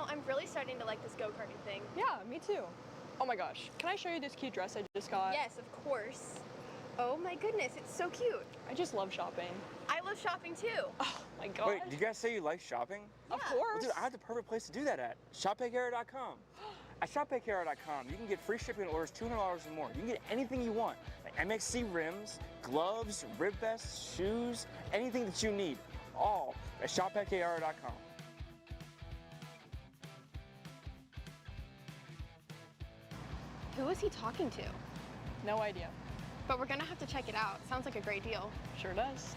know, I'm really starting to like this go-karting thing. Yeah, me too. Oh my gosh, can I show you this cute dress I just got? Yes, of course. Oh my goodness, it's so cute. I just love shopping. I love shopping too. Oh my god. Wait, did you guys say you like shopping? Yeah. Of course. Well, dude, I have the perfect place to do that at. ShopPayKara.com. At ShopPayKara.com, you can get free shipping on orders $200 or more. You can get anything you want. Like MXC rims, gloves, rib vests, shoes, anything that you need. All at ShopPayKara.com. Who is he talking to? No idea. But we're gonna have to check it out. Sounds like a great deal. Sure does.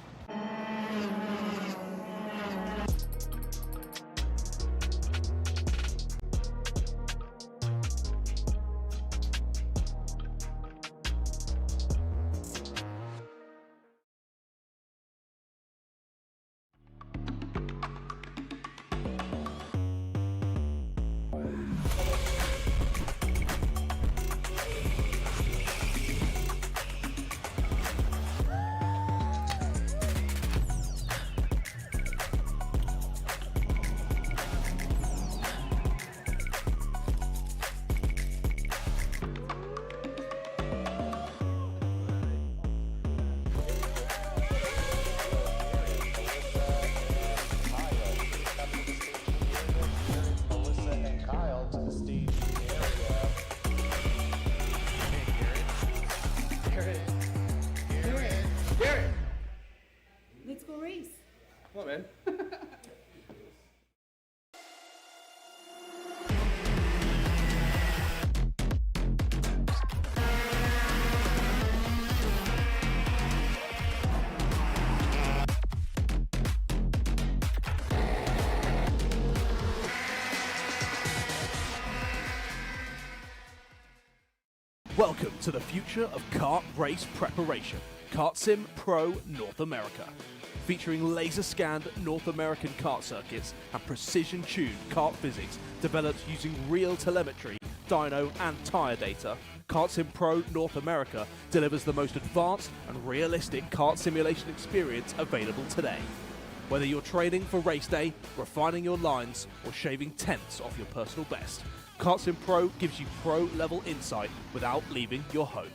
Let's go race. Come on, man. Welcome to the future of kart race preparation, Kart Sim Pro North America. Featuring laser-scanned North American kart circuits and precision-tuned kart physics developed using real telemetry, dyno and tyre data, Kart Sim Pro North America delivers the most advanced and realistic kart simulation experience available today. Whether you're training for race day, refining your lines, or shaving tenths off your personal best, Kart Sim Pro gives you pro-level insight without leaving your home.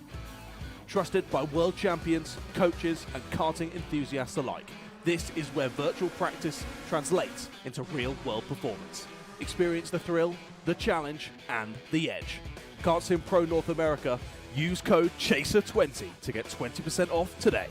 Trusted by world champions, coaches, and karting enthusiasts alike, this is where virtual practice translates into real-world performance. Experience the thrill, the challenge, and the edge. Kart Sim Pro North America, use code CHASER20 to get 20% off today.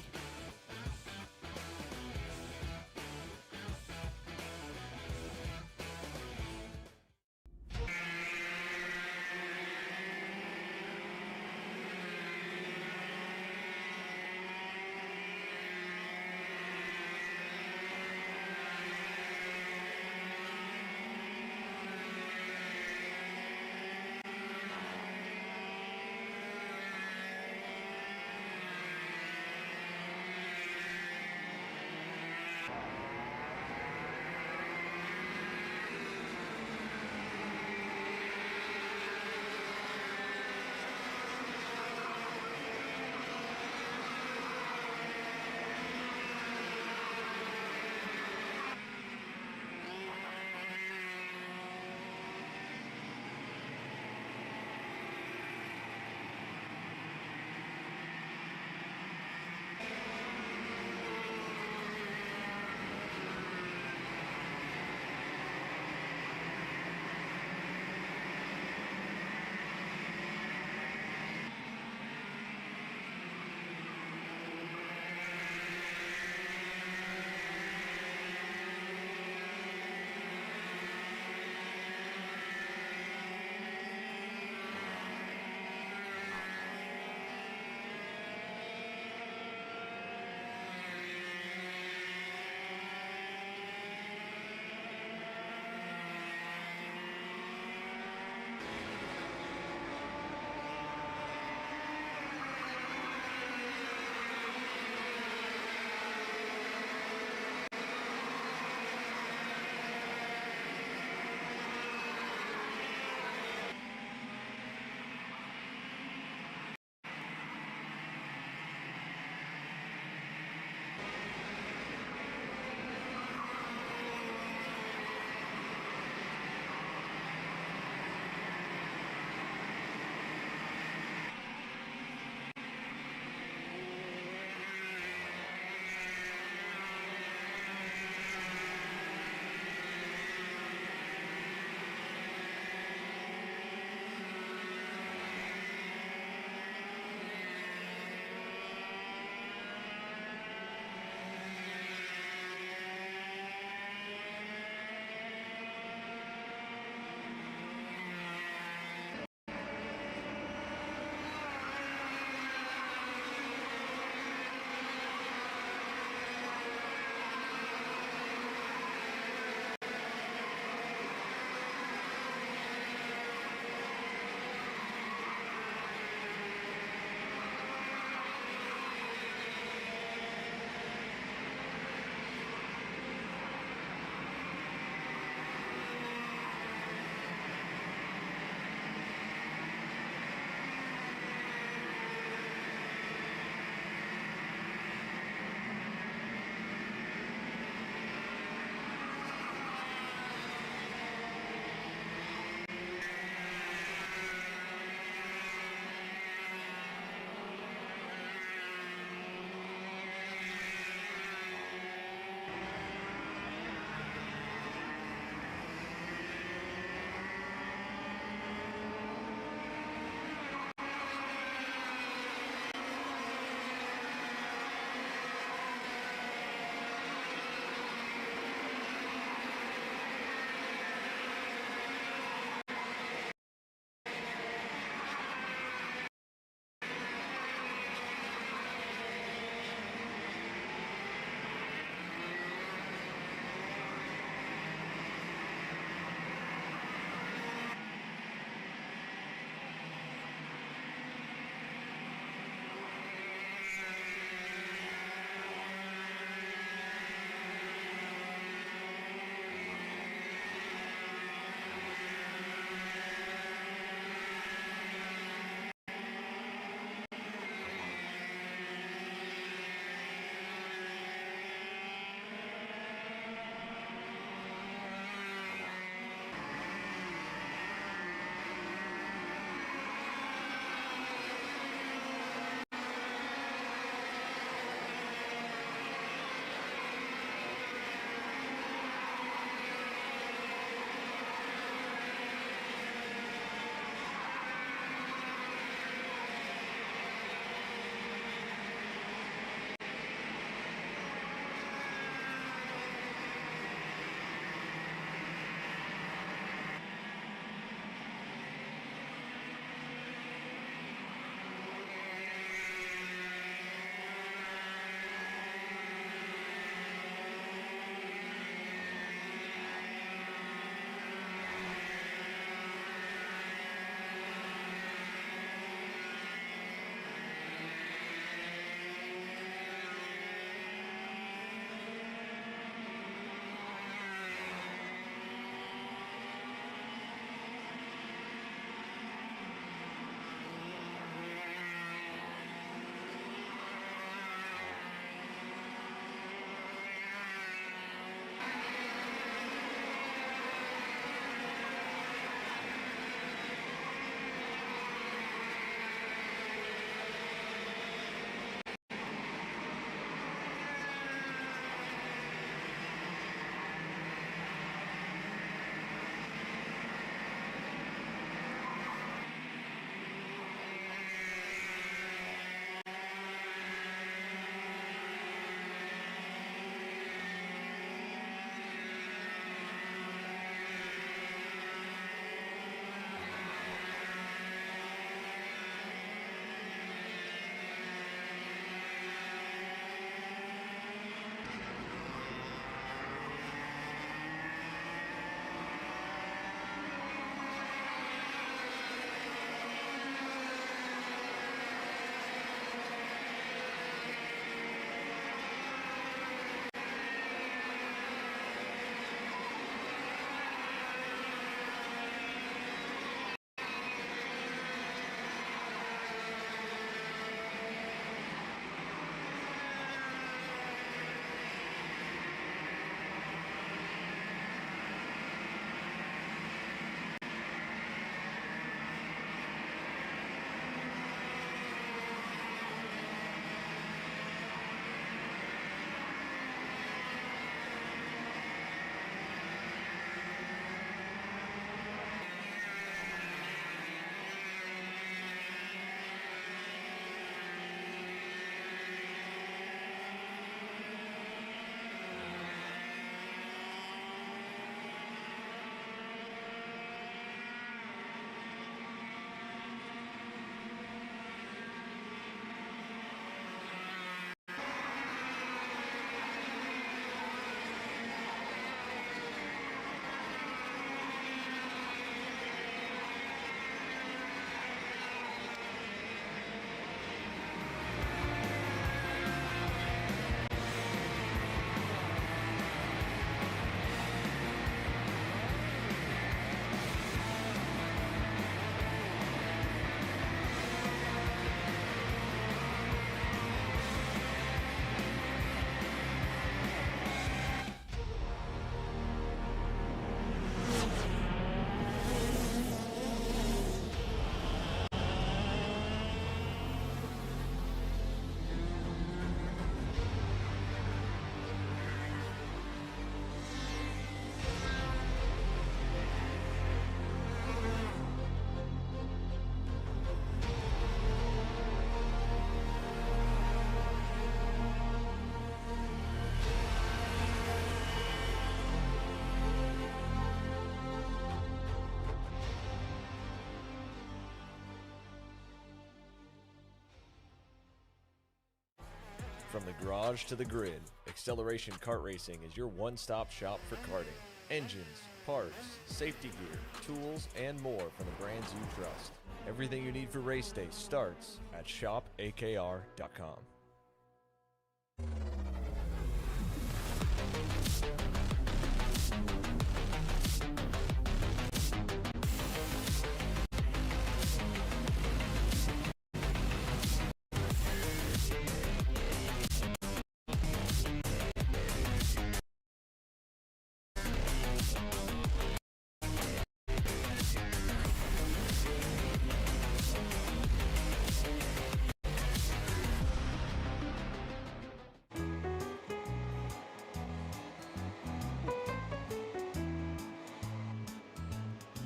From the garage to the grid, Acceleration Kart Racing is your one-stop shop for karting. Engines, parts, safety gear, tools, and more from the brands you trust. Everything you need for race day starts at shopakr.com.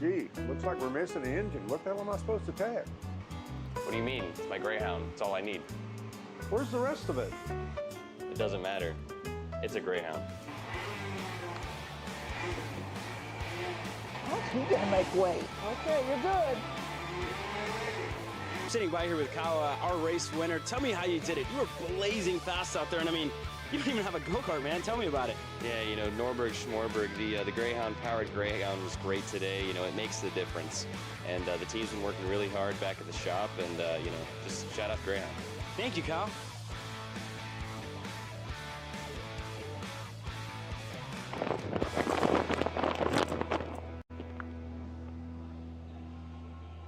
Gee, looks like we're missing the engine. What the hell am I supposed to tap? What do you mean? It's my Greyhound. It's all I need. Where's the rest of it? It doesn't matter. It's a Greyhound. You gotta make way. Okay, you're good. I'm sitting by here with Kyle, our race winner. Tell me how you did it. You were blazing fast out there, and I mean, you don't even have a go-kart, man. Tell me about it. Yeah, you know, Norberg, Schmorberg, the Greyhound-powered Greyhound was great today. You know, it makes the difference. And the team's been working really hard back at the shop, and, you know, just shout out Greyhound. Thank you, Kyle.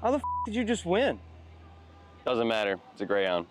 How the f did you just win? Doesn't matter. It's a Greyhound.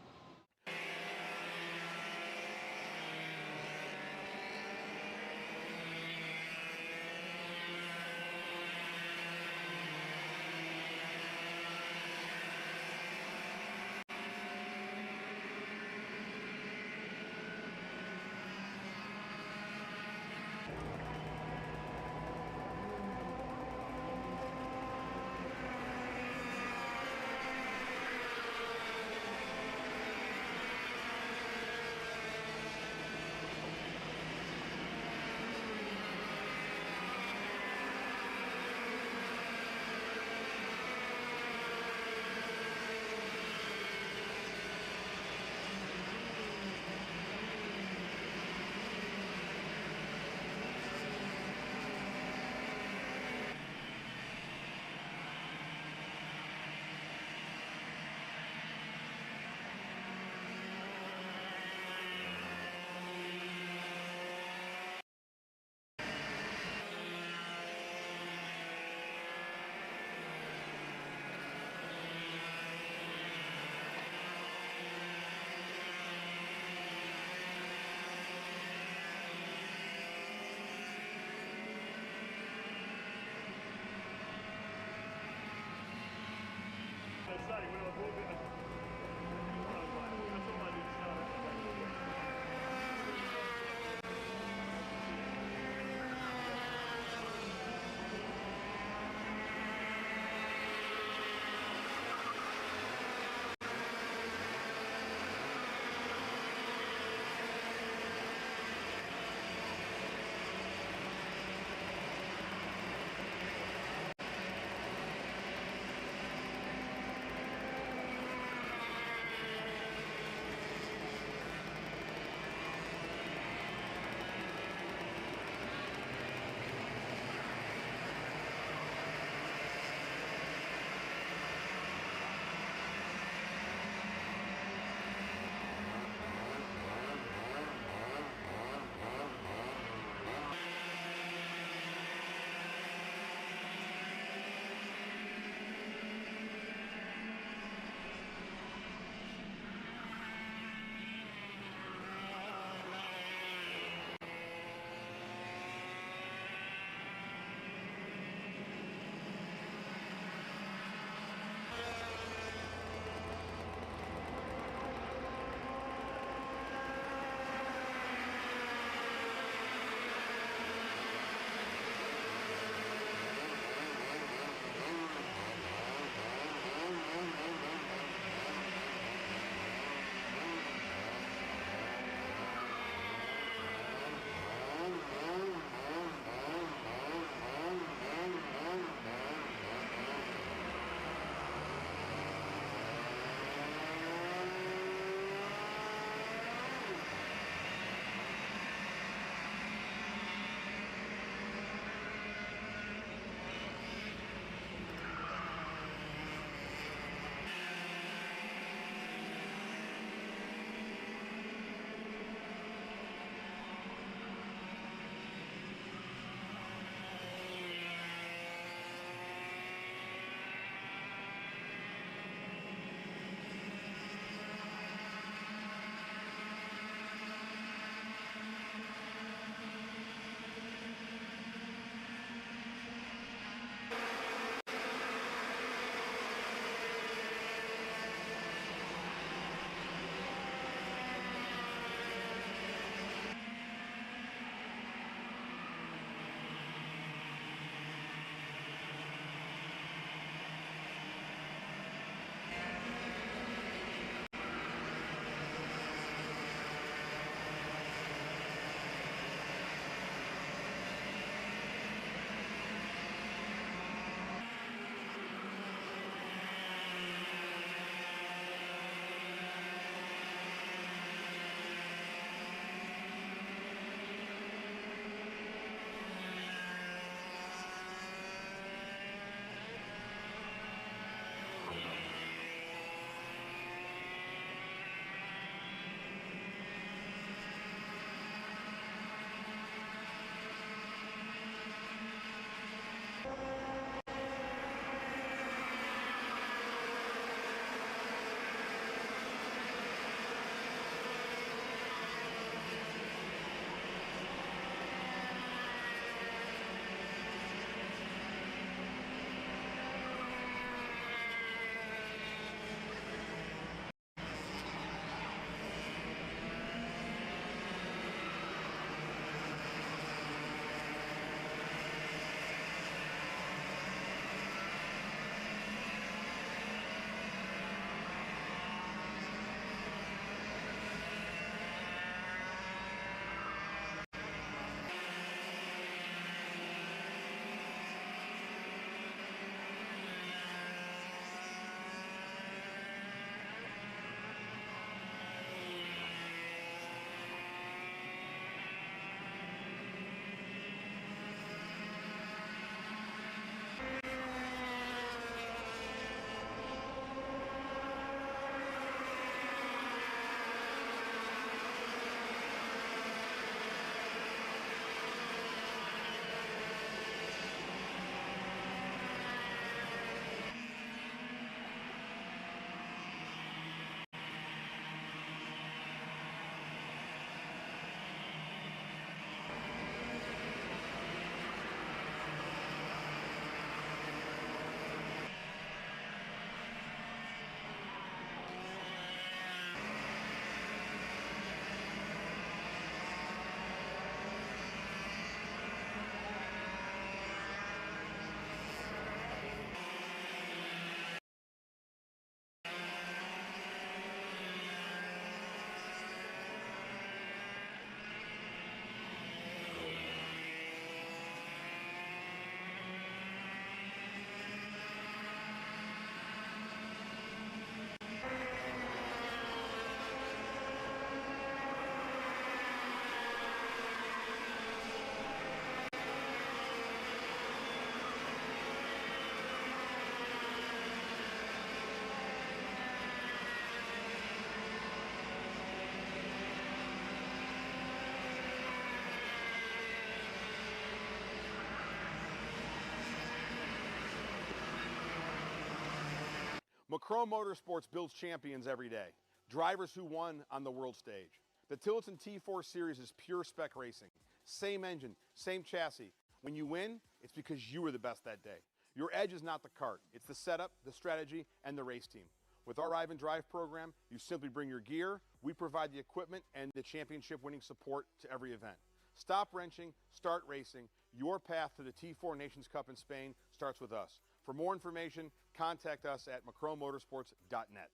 McCrone Motorsports builds champions every day, drivers who won on the world stage. The Tillotson T4 Series is pure spec racing. Same engine, same chassis. When you win, it's because you were the best that day. Your edge is not the kart. It's the setup, the strategy, and the race team. With our Drive and Drive program, you simply bring your gear, we provide the equipment and the championship-winning support to every event. Stop wrenching, start racing. Your path to the T4 Nations Cup in Spain starts with us. For more information, contact us at mccronemotorsports.net.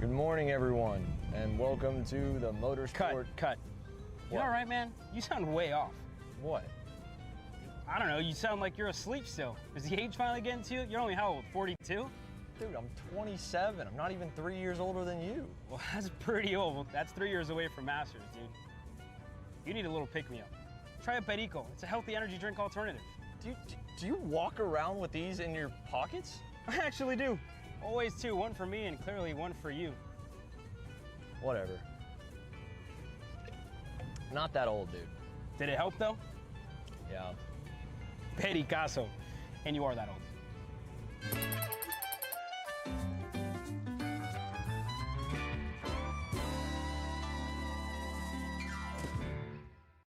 Good morning, everyone, and welcome to the Motorsport. Cut. You all right, man? You sound way off. What? I don't know, you sound like you're asleep still. Is the age finally getting to you? You're only how old, 42? Dude, I'm 27. I'm not even 3 years older than you. Well, that's pretty old. That's 3 years away from Masters, dude. You need a little pick-me-up. Try a Perico. It's a healthy energy drink alternative. Do you walk around with these in your pockets? I actually do. Always two, one for me and clearly one for you. Whatever. Not that old, dude. Did it help, though? Yeah. Pericazo. And you are that old.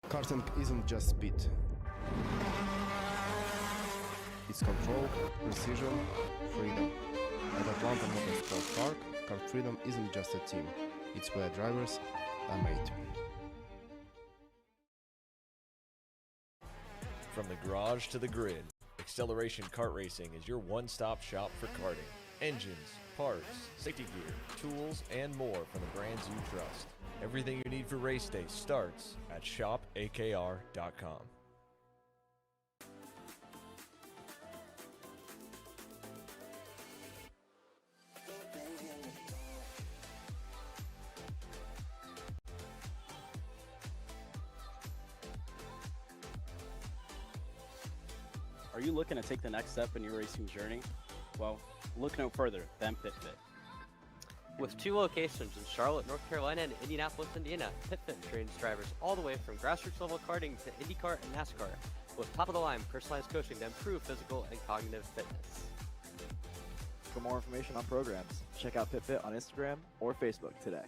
Karting isn't just speed. It's control, precision, freedom. At Atlanta Motorsport Park, Kart Freedom isn't just a team. It's where drivers are made. From the garage to the grid, Acceleration Kart Racing is your one-stop shop for karting. Engines, parts, safety gear, tools, and more from the brands you trust. Everything you need for race day starts at shopakr.com. Are you looking to take the next step in your racing journey? Well, look no further than PitFit. With 2 locations in Charlotte, North Carolina and Indianapolis, Indiana, PitFit trains drivers all the way from grassroots level karting to IndyCar and NASCAR, with top-of-the-line personalized coaching to improve physical and cognitive fitness. For more information on programs, check out PitFit on Instagram or Facebook today.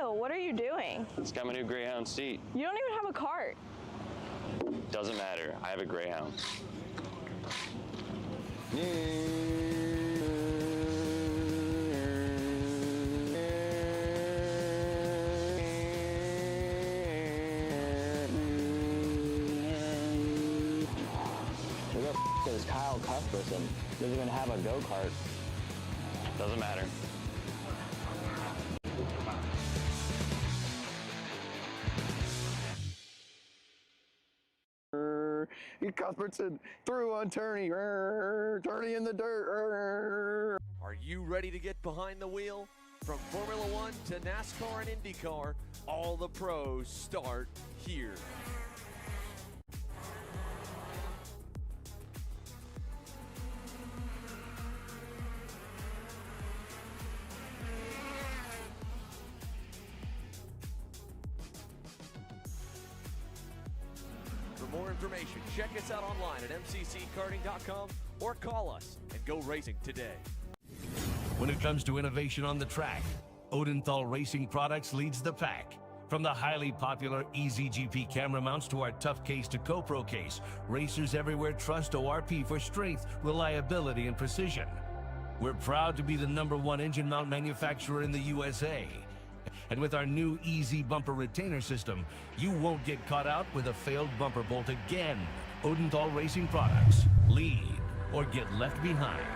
What are you doing? It's got my new Greyhound seat. You don't even have a cart. Doesn't matter. I have a Greyhound. Who the f is Kyle Cuthbertson? Doesn't even have a go-kart. Doesn't matter. Cuthbertson through on Turney, Turney in the dirt. Are you ready to get behind the wheel? From Formula One to NASCAR and IndyCar, all the pros start here. For more information, check us out online at mcckarting.com or call us and go racing today. When it comes to innovation on the track, Odenthal Racing Products leads the pack. From the highly popular EasyGP camera mounts to our tough case to GoPro case, racers everywhere trust ORP for strength, reliability, and precision. We're proud to be the #1 engine mount manufacturer in the USA. And with our new Easy Bumper Retainer System, you won't get caught out with a failed bumper bolt again. Odenthal Racing Products. Lead or get left behind.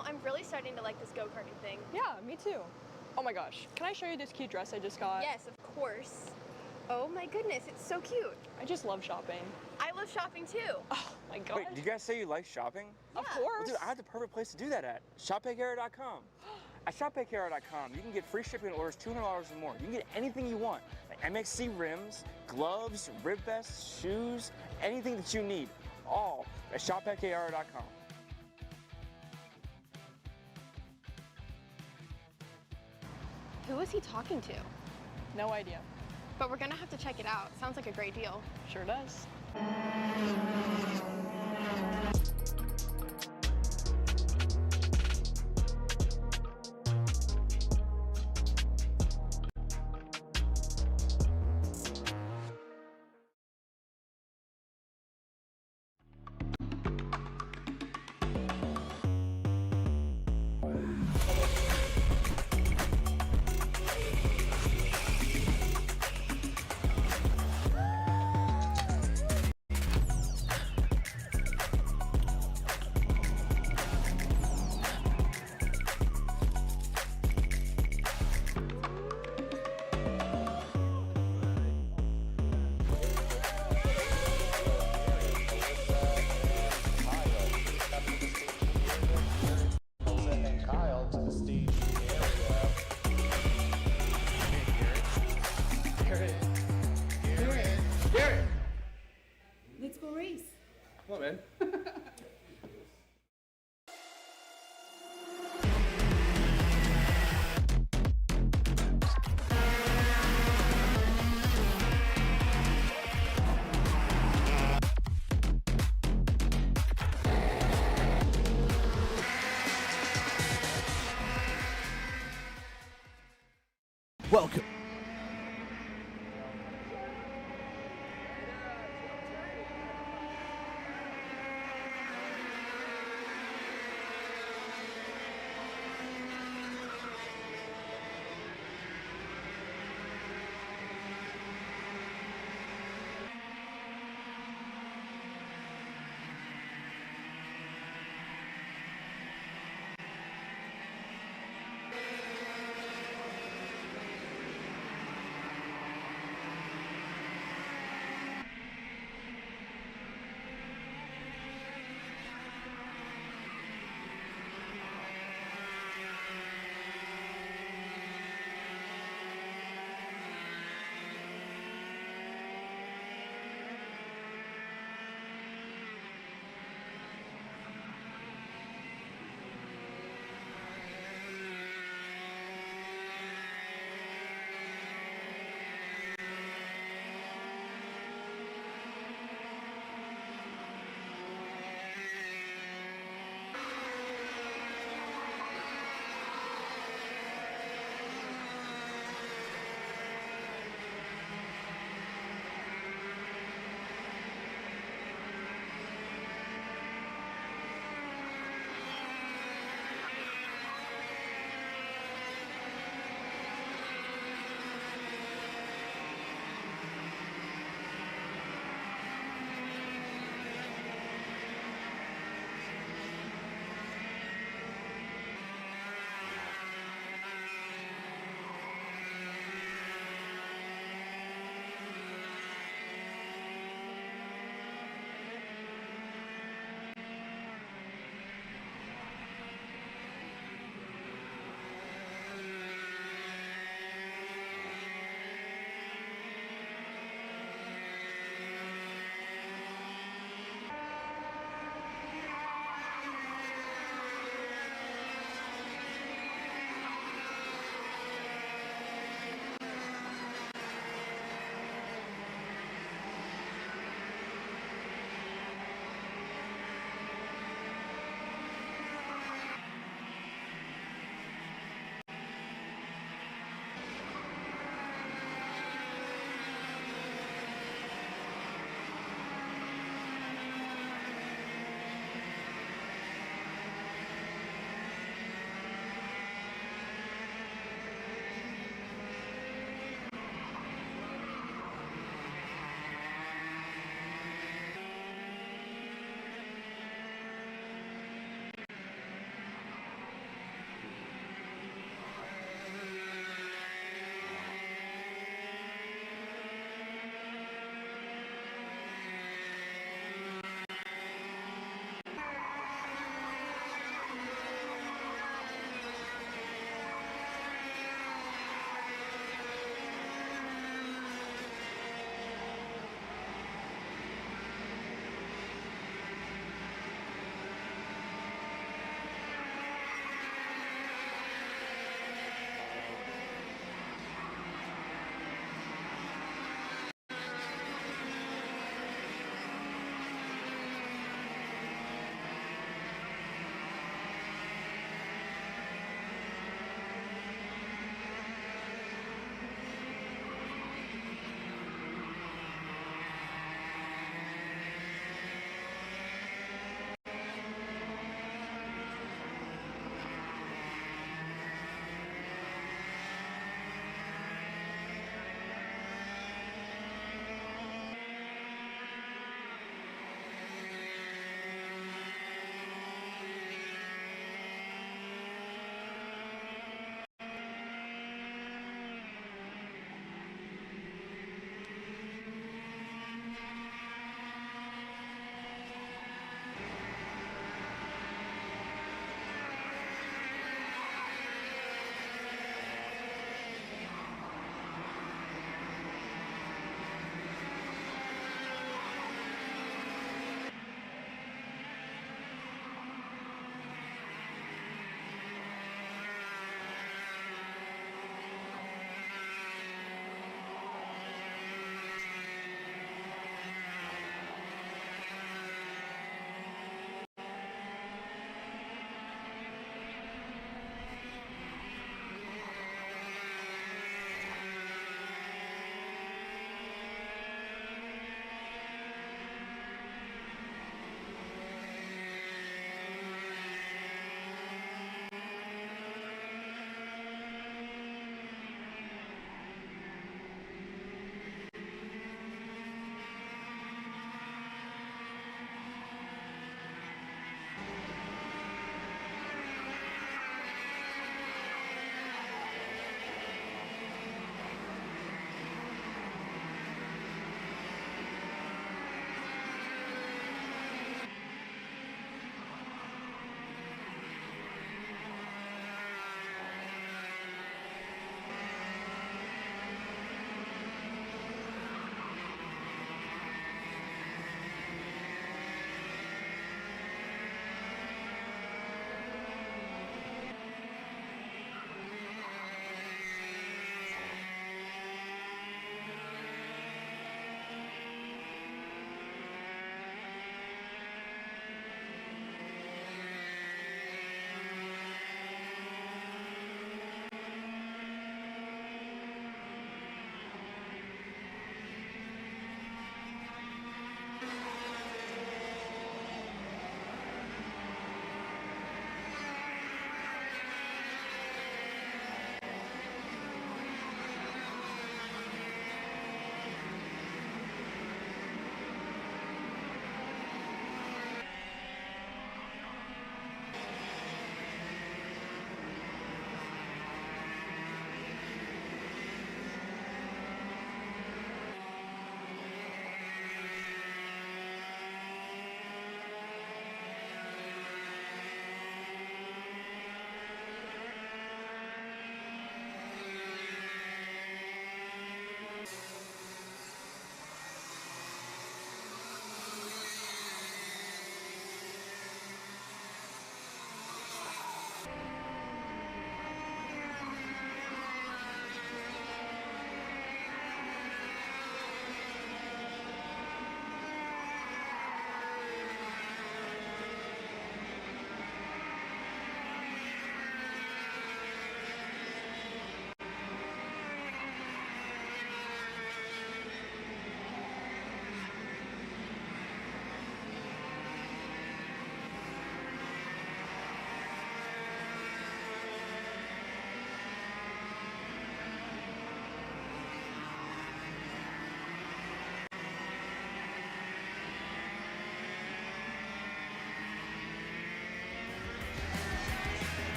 know, I'm really starting to like this go-karting thing. Yeah, me too. Oh my gosh, can I show you this cute dress I just got? Yes, of course. Oh my goodness, it's so cute. I just love shopping. I love shopping too. Oh my gosh. Wait, did you guys say you like shopping? Of Yeah. course. Well, dude, I have the perfect place to do that at. ShopPayKara.com. At ShopPayKara.com, you can get free shipping on orders $200 or more. You can get anything you want, like MXC rims, gloves, rib vests, shoes, anything that you need, all at ShopPayKara.com. Who is he talking to? No idea. But we're gonna have to check it out. Sounds like a great deal. Sure does. Let's go race. Come on, man. Welcome.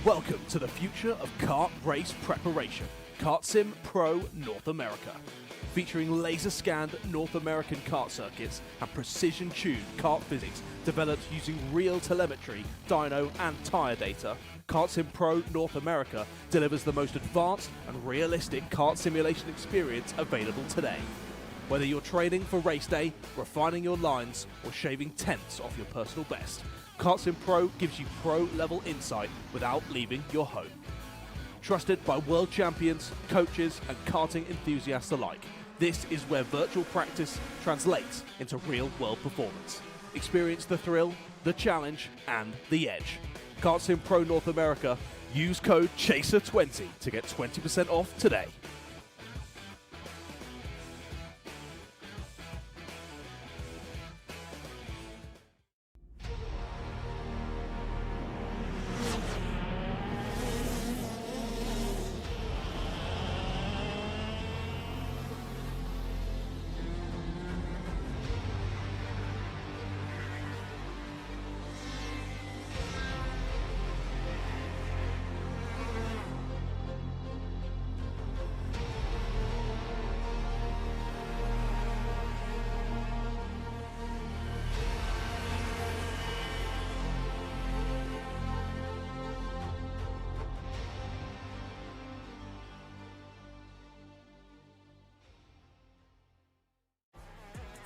Welcome to the future of kart race preparation, Kart Sim Pro North America. Featuring laser-scanned North American kart circuits and precision-tuned kart physics developed using real telemetry, dyno and tyre data, Kart Sim Pro North America delivers the most advanced and realistic kart simulation experience available today. Whether you're training for race day, refining your lines, or shaving tenths off your personal best, Kart Sim Pro gives you pro-level insight without leaving your home. Trusted by world champions, coaches, and karting enthusiasts alike, this is where virtual practice translates into real-world performance. Experience the thrill, the challenge, and the edge. Kart Sim Pro North America. Use code CHASER20 to get 20% off today.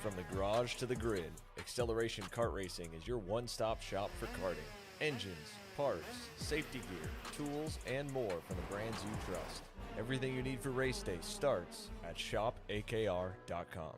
From the garage to the grid, Acceleration Kart Racing is your one-stop shop for karting. Engines, parts, safety gear, tools, and more from the brands you trust. Everything you need for race day starts at shopakr.com.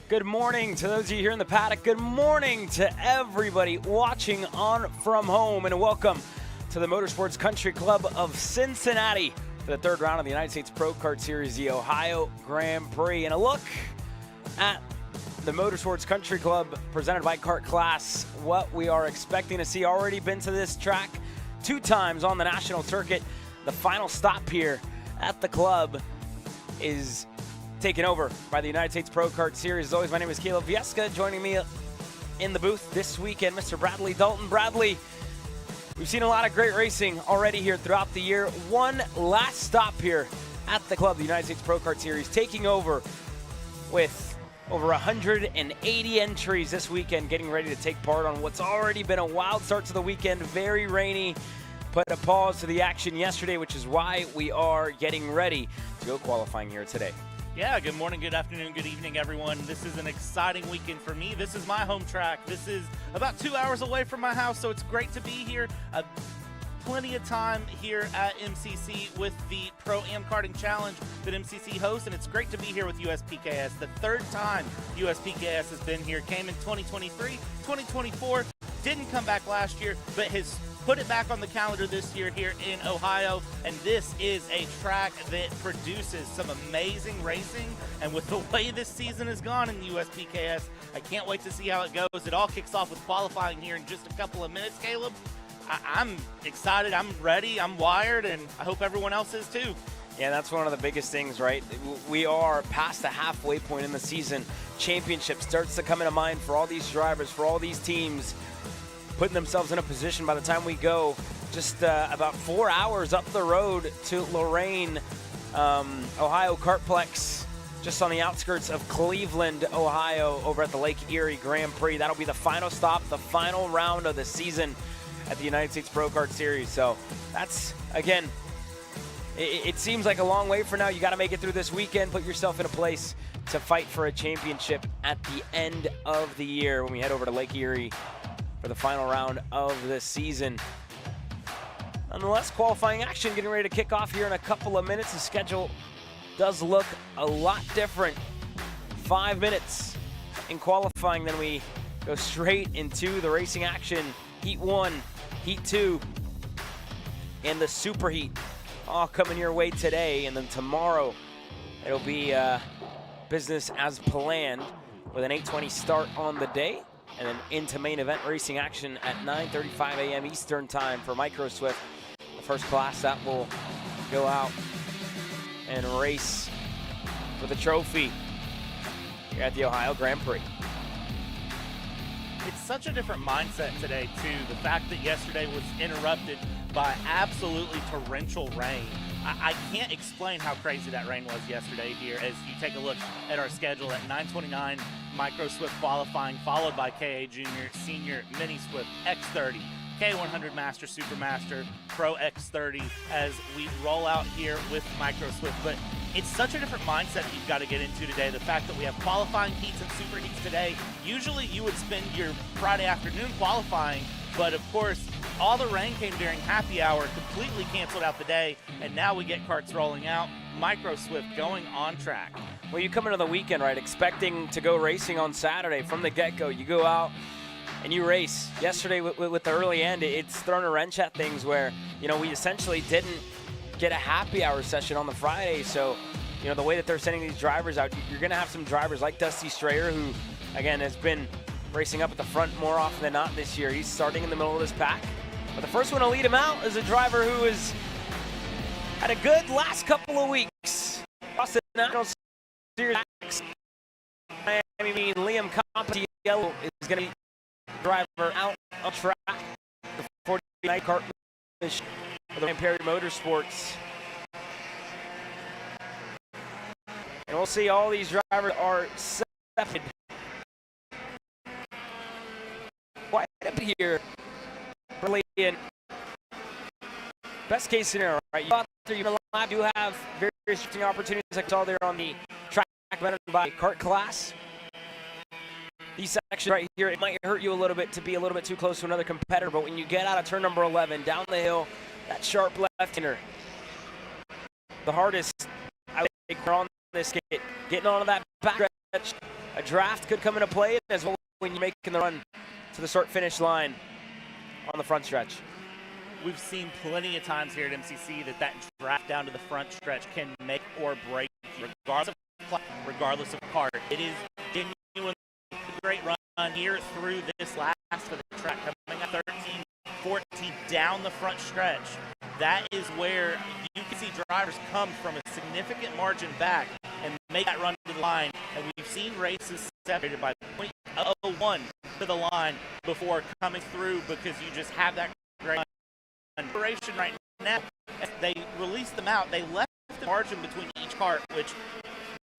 Good morning to those of you here in the paddock. Good morning to everybody watching on from home, and welcome to the Motorsports Country Club of Cincinnati for the third round of the United States Pro Kart Series, the Ohio Grand Prix. And a look at the Motorsports Country Club presented by Kart Class, what we are expecting to see. Already been to this track 2 times on the national circuit. The final stop here at the club is taken over by the United States Pro Kart Series. As always, my name is Caleb Vieska. Joining me in the booth this weekend, Mr. Bradley Dalton. Bradley, we've seen a lot of great racing already here throughout the year. One last stop here at the club, the United States Pro Kart Series, taking over with over 180 entries this weekend, getting ready to take part on what's already been a wild start to the weekend. Very rainy, put a pause to the action yesterday, which is why we are getting ready to go qualifying here today. Yeah, good morning, good afternoon, good evening, everyone. This is an exciting weekend for me. This is my home track. This is about 2 hours away from my house, so it's great to be here. Plenty of time here at MCC with the Pro-Am Karting Challenge that MCC hosts, and it's great to be here with USPKS. The third time USPKS has been here. Came in 2023, 2024, didn't come back last year, but has put it back on the calendar this year here in Ohio, and this is a track that produces some amazing racing. And with the way this season has gone in the USPKS, I can't wait to see how it goes. It all kicks off with qualifying here in just a couple of minutes, Caleb. I'm excited, I'm ready, I'm wired, and I hope everyone else is too. Yeah, that's one of the biggest things, right? We are past the halfway point in the season. Championship starts to come into mind for all these drivers, for all these teams, putting themselves in a position by the time we go just about 4 hours up the road to Lorain, Ohio KartPlex, just on the outskirts of Cleveland, Ohio, over at the Lake Erie Grand Prix. That'll be the final stop, the final round of the season at the United States Pro Kart Series. So that's, again, it seems like a long way for now. You got to make it through this weekend, put yourself in a place to fight for a championship at the end of the year when we head over to Lake Erie for the final round of the season. Nonetheless, qualifying action getting ready to kick off here in a couple of minutes. The schedule does look a lot different. 5 minutes in qualifying, then we go straight into the racing action. Heat 1, Heat 2, and the Super Heat all coming your way today. And then tomorrow, it'll be business as planned with an 8:20 start on the day. And then into main event racing action at 9:35 a.m. Eastern time for Micro Swift, the first class that will go out and race for the trophy here at the Ohio Grand Prix. it's such a different mindset today, too. The fact that yesterday was interrupted by absolutely torrential rain. I can't explain how crazy that rain was yesterday here as you take a look at our schedule at 9:29 Micro Swift Qualifying, followed by KA Junior, Senior, Mini Swift, X30, K100 Master, Supermaster, Pro X30 as we roll out here with Micro Swift. But it's such a different mindset that you've got to get into today. The fact that we have qualifying heats and super heats today. Usually you would spend your Friday afternoon qualifying, but of course all the rain came during happy hour, completely canceled out the day, and now we get karts rolling out. Micro Swift going on track. Well, you come into the weekend, right, expecting to go racing on Saturday from the get-go. You go out and you race. Yesterday with the early end, it's thrown a wrench at things where, you know, we essentially didn't get a happy hour session on the Friday. So, you know, the way that they're sending these drivers out, you're going to have some drivers like Dusty Strayer, who, again, has been racing up at the front more often than not this year. He's starting in the middle of this pack. But the first one to lead him out is a driver who has had a good last couple of weeks. Across the National Series, Liam Compatiello is going to be the driver out on track. The 49 kart finish for the Perry Motorsports. And we'll see all these drivers are separated. Quite up here. Early in best case scenario, right? You out there, you're alive, you have various shifting opportunities like I saw there on the track presented by Kart class. These sections right here, it might hurt you a little bit to be a little bit too close to another competitor, but when you get out of turn number 11, down the hill, that sharp left-hander, the hardest, I would think, on this getting onto that back stretch. A draft could come into play as well when you're making the run to the start-finish line on the front stretch. We've seen plenty of times here at MCC that draft down to the front stretch can make or break you, regardless of kart. It is genuinely a great run here through this last of the track, coming at 13-14 down the front stretch. That is where you can see drivers come from a significant margin back and make that run to the line. And we've seen races separated by 0.01 to the line before coming through because you just have that great duration right now. As they released them out, they left the margin between each kart, which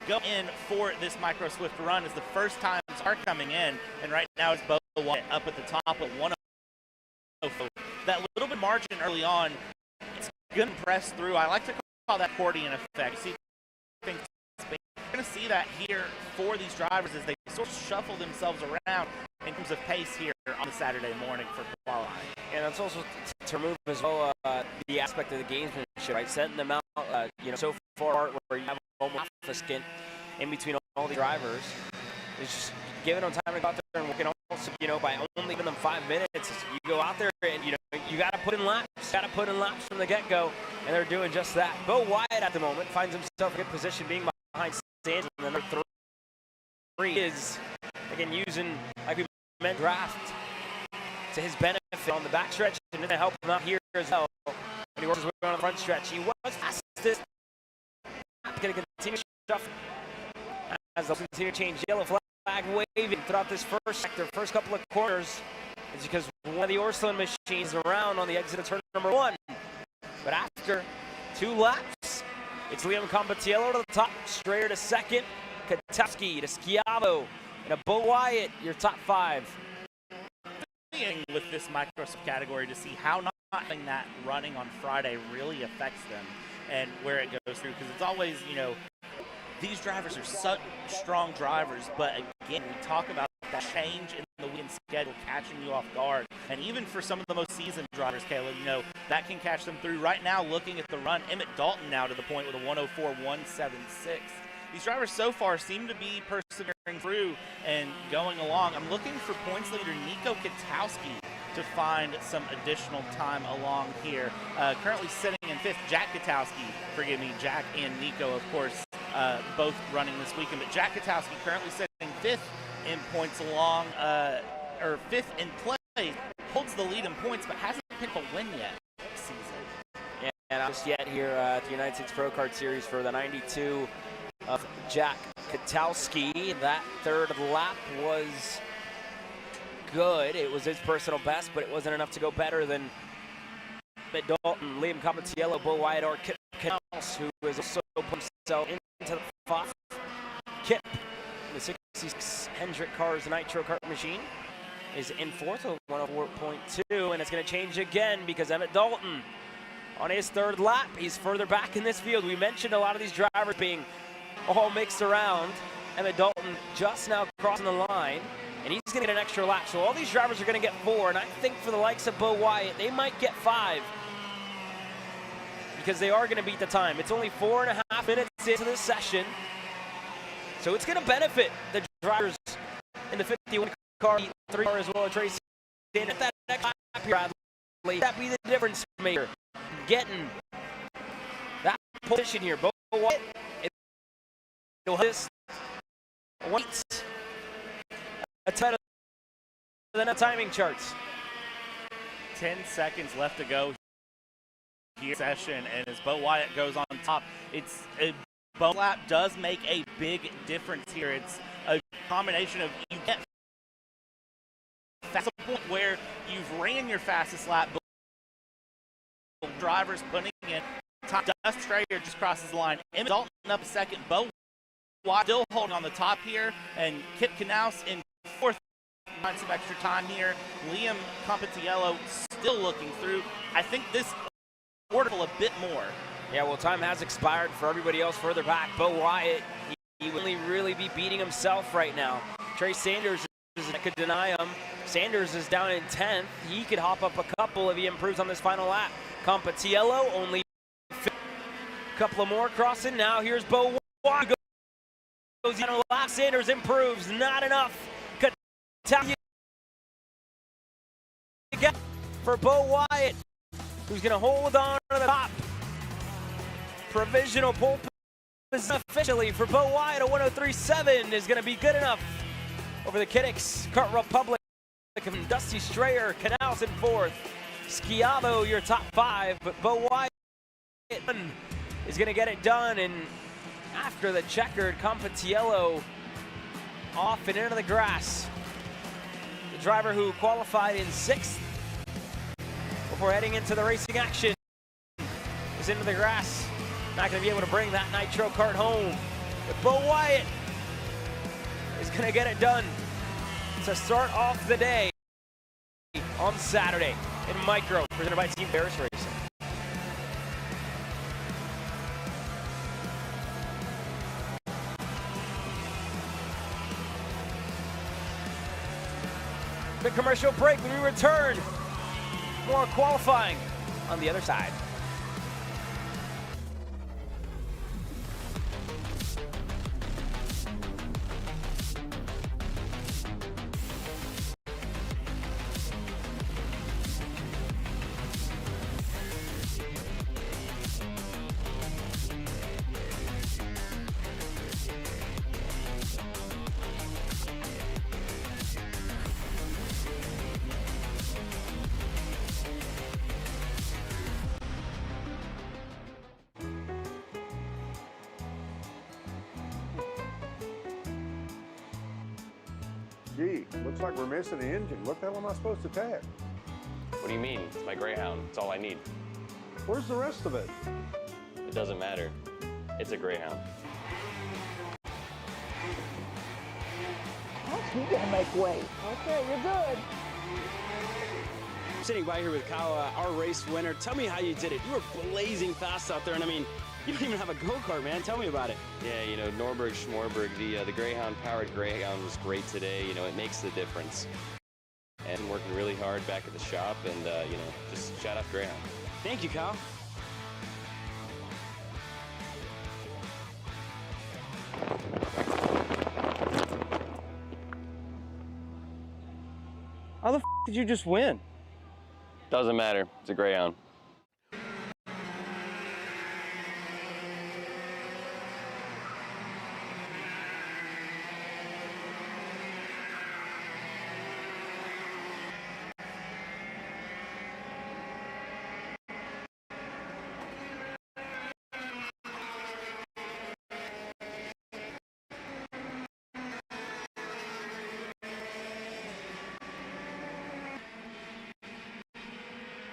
go in for this Micro Swift run is the first times are coming in, and right now it's Bo Wyatt up at the top at 104. That little bit margin early on, it's going to press through. I like to call that accordion effect. You see, you're going to see that here for these drivers as they sort of shuffle themselves around in terms of pace here on the Saturday morning for qualifying. And that's also to remove as well the aspect of the gamesmanship, right? Setting them out, you know, so far where you have almost a stint in between all the drivers. It's just giving them time to go out there and working also, you know, by only giving them 5 minutes. You go out there and, you know, you got to put in laps. Got to put in laps from the get-go, and they're doing just that. Bo Wyatt at the moment finds himself in a good position being behind Sands, and then number 3 is, again, using, like we mentioned, draft to his benefit on the backstretch and to help him out here as well. When he works his way on the front stretch, he was fastest. Going to continue to shuffle as they'll continue to change. Yellow flag waving throughout this first sector, first couple of corners. It's because one of the Orslin machines is around on the exit of turn number 1. But after 2 laps, it's Liam Compatiello to the top, Strayer to second, Katowski to Schiavo, and a Bo Wyatt, your top 5. With this Micro Swift category to see how not having that running on Friday really affects them and where it goes through, because it's always, you know, these drivers are such strong drivers, but again, we talk about that change in the weekend schedule catching you off guard, and even for some of the most seasoned drivers, Caleb, you know, that can catch them through. Right now, looking at the run, Emmett Dalton now to the point with a 104.176. These drivers so far seem to be persevering through and going along. I'm looking for points leader Nico Katowski to find some additional time along here. Currently sitting in 5th, Jack Katowski, forgive me, Jack and Nico, of course, both running this weekend. But Jack Katowski currently sitting 5th in points along, or 5th in play, holds the lead in points, but hasn't picked a win yet this season. Yeah, and just yet here at the United States Pro Kart Series for the 92 of Jack Katowski. That third lap was good. It was his personal best, but it wasn't enough to go better than Dalton, Liam Compatiello, Bo Wyatt, or Kip Canals, who is also put himself into the 5. Kip, the 66 Hendrick Cars Nitro Kart machine, is in 4th of 104.2, and it's going to change again because Emmett Dalton, on his 3rd lap, he's further back in this field. We mentioned a lot of these drivers being all mixed around. Emmett Dalton just now crossing the line, and he's going to get an extra lap. So all these drivers are going to get 4, and I think for the likes of Bo Wyatt, they might get 5 because they are going to beat the time. It's only 4.5 minutes into this session, so it's going to benefit the drivers in the 51 car, 3 car as well as Tracy. And if that next lap, Bradley, that be the difference maker. Getting that position here. Bo Wyatt, it'll this White better than the timing charts. 10 seconds left to go here session, and as Bo Wyatt goes on top, Bo lap does make a big difference here. It's a combination of you get fast point where you've ran your fastest lap, but drivers putting in time. Dust Strayer just crosses the line. Emmett Dalton up a second. Bo Wyatt still holding on the top here, and Kip Knaus in 4th. Find some extra time here. Liam Compatiello still looking through. I think this order a bit more. Yeah, well, time has expired for everybody else further back. Bo Wyatt, he will only really be beating himself right now. Trey Sanders could deny him. Sanders is down in 10th. He could hop up a couple if he improves on this final lap. Compatiello only a couple of more crossing. Now here's Bo Wyatt. Goes down a lap. Sanders improves. Not enough. For Bo Wyatt, who's going to hold on to the top. Provisional pole position officially for Bo Wyatt. A 103.7 is going to be good enough over the Kiddix, Kart Republic, Dusty Strayer, Canals in 4th. Schiavo, your top 5, but Bo Wyatt is going to get it done. And after the checkered, Compatiello off and into the grass. The driver who qualified in 6th before heading into the racing action is into the grass. Not going to be able to bring that nitro kart home. But Bo Wyatt is going to get it done to start off the day on Saturday in Micro, presented by Team Paris Racing. The commercial break. When we return, more qualifying on the other side. Gee, looks like we're missing the engine. What the hell am I supposed to tag? What do you mean? It's my Greyhound. It's all I need. Where's the rest of it? It doesn't matter. It's a Greyhound. You're gonna make weight. Okay, you're good. Sitting by here with Kyle, our race winner. Tell me how you did it. You were blazing fast out there, and I mean, you don't even have a go-kart, man. Tell me about it. Yeah, you know, Norberg, Schmorberg, the Greyhound-powered Greyhound was great today. You know, it makes the difference. And working really hard back at the shop, and, you know, just shout out Greyhound. Thank you, Kyle. How the did you just win? Doesn't matter. It's a Greyhound.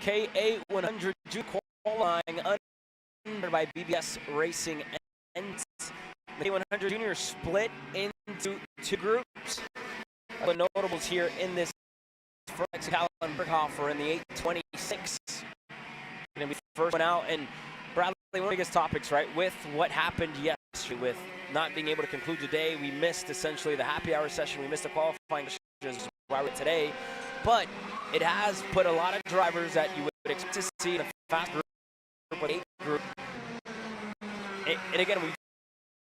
K100 Junior Qualifying under by BBS Racing. And the K100 Junior split into two groups. The notables here in this for Callan Berghofer in the 826. Going to be the first one out. And Bradley, one of the biggest topics, right, with what happened yesterday, with not being able to conclude today, we missed essentially the happy hour session. We missed the qualifying session why we're today. But it has put a lot of drivers that you would expect to see in a fast group with 8 group. And again,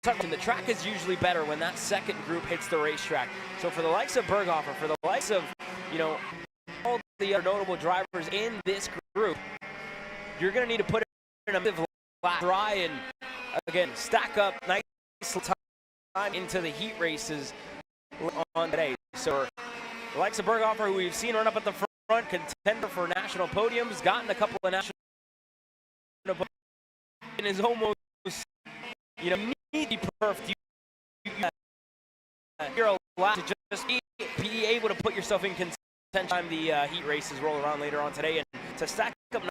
the track is usually better when that second group hits the racetrack. So for the likes of Berghofer, for the likes of, you know, all the other notable drivers in this group, you're going to need to put in a bit of dry and, again, stack up nice time into the heat races on today. So the likes of Berghofer, who we've seen run up at the front, contender for national podiums, gotten a couple of national podiums, and is almost, you know, need to be perfect. You're allowed to just be able to put yourself in contention time the heat races roll around later on today, and to stack up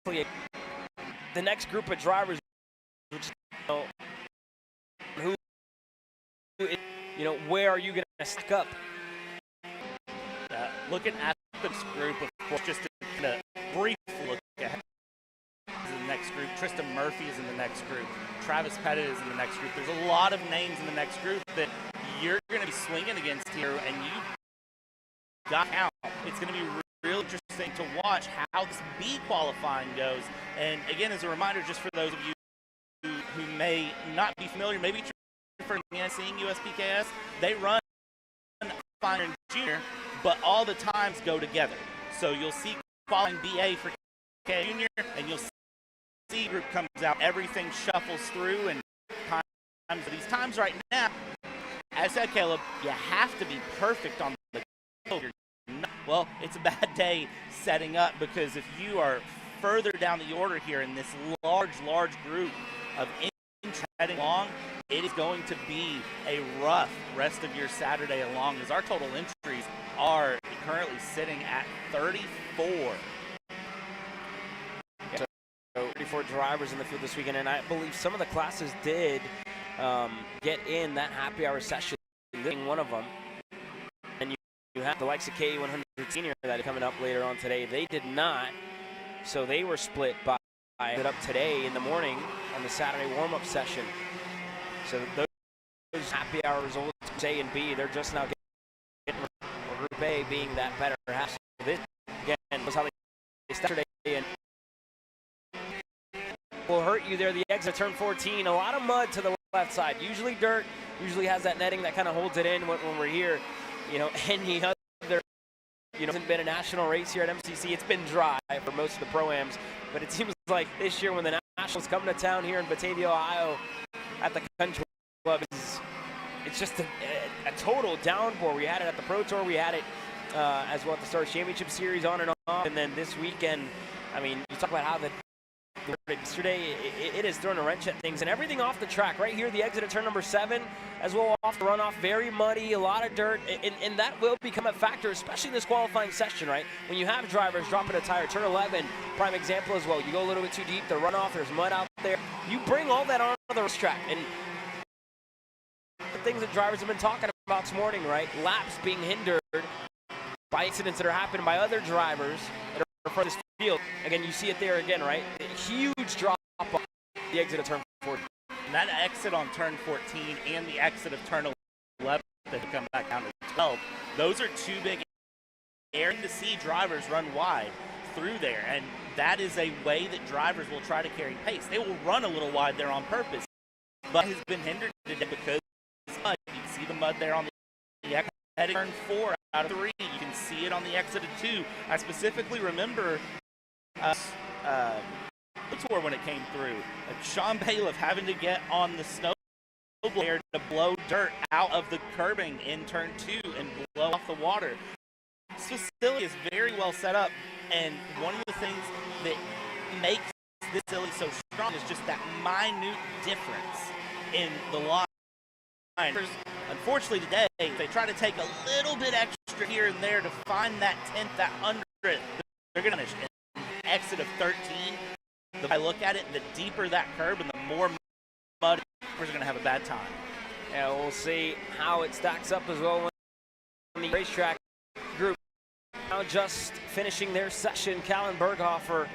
the next group of drivers, which, you know, where are you going to stack up? Looking at this group, of course, just to kind of brief look ahead. In the next group, Tristan Murphy is in the next group. Travis Pettit is in the next group. There's a lot of names in the next group that you're going to be swinging against here, and you got out. It's going to be real interesting to watch how this B qualifying goes. And again, as a reminder, just for those of you who may not be familiar, maybe for seeing USPKS, they run Qualifying and Junior, but all the times go together. So you'll see qualifying BA for K Junior, and you'll see C group comes out, everything shuffles through, and these times right now, as said Caleb, you have to be perfect on the go. Well, it's a bad day setting up, because if you are further down the order here in this large group of heading along, it is going to be a rough rest of your Saturday along, as our total entries are currently sitting at 34. 34 drivers in the field this weekend, and I believe some of the classes did get in that happy hour session, being one of them. And you have the likes of K100 Senior that are coming up later on today. They did not, so they were split by up today in the morning on the Saturday warm-up session. So those happy hour results, A and B, they're just now getting Group A being that better. Perhaps this again was how they started today, and will hurt you there. The exit turn 14, a lot of mud to the left side. Usually dirt, usually has that netting that kind of holds it in when we're here. You know, any other, you know, hasn't been a national race here at MCC. It's been dry for most of the Pro-Ams, but it seems like this year when the Nationals come to town here in Batavia, Ohio at the Country Club, it's just a total downpour. We had it at the Pro Tour, we had it as well at the Stars Championship Series, on and off, and then this weekend, I mean, you talk about how yesterday, it has thrown a wrench at things, and everything off the track. Right here, the exit at turn number 7, as well off the runoff, very muddy, a lot of dirt, and that will become a factor, especially in this qualifying session, right? When you have drivers dropping a tire, turn 11, prime example as well. You go a little bit too deep, the runoff, there's mud out there. You bring all that onto the racetrack, and the things that drivers have been talking about this morning, right? Laps being hindered by incidents that are happening by other drivers that are for this field. Again, you see it there again, right? A huge drop off the exit of turn 14. And that exit on turn 14 and the exit of turn 11 that come back down to 12, those are two big areas to see drivers run wide through there. And that is a way that drivers will try to carry pace. They will run a little wide there on purpose, but has been hindered today because you can see the mud there on the exit. Heading turn 4 out of 3, you can see it on the exit of 2. I specifically remember tour when it came through. Sean Bailiff having to get on the snow blade to blow dirt out of the curbing in turn 2 and blow off the water. This facility is very well set up, and one of the things that makes this facility so strong is just that minute difference in the line. Unfortunately today, they try to take a little bit extra here and there to find that 10th, that 100th going to finish. And exit of 13, the I look at it, the deeper that curb and the more mud, we're going to have a bad time. Yeah, we'll see how it stacks up as well when the racetrack group now just finishing their session. Callan Berghofer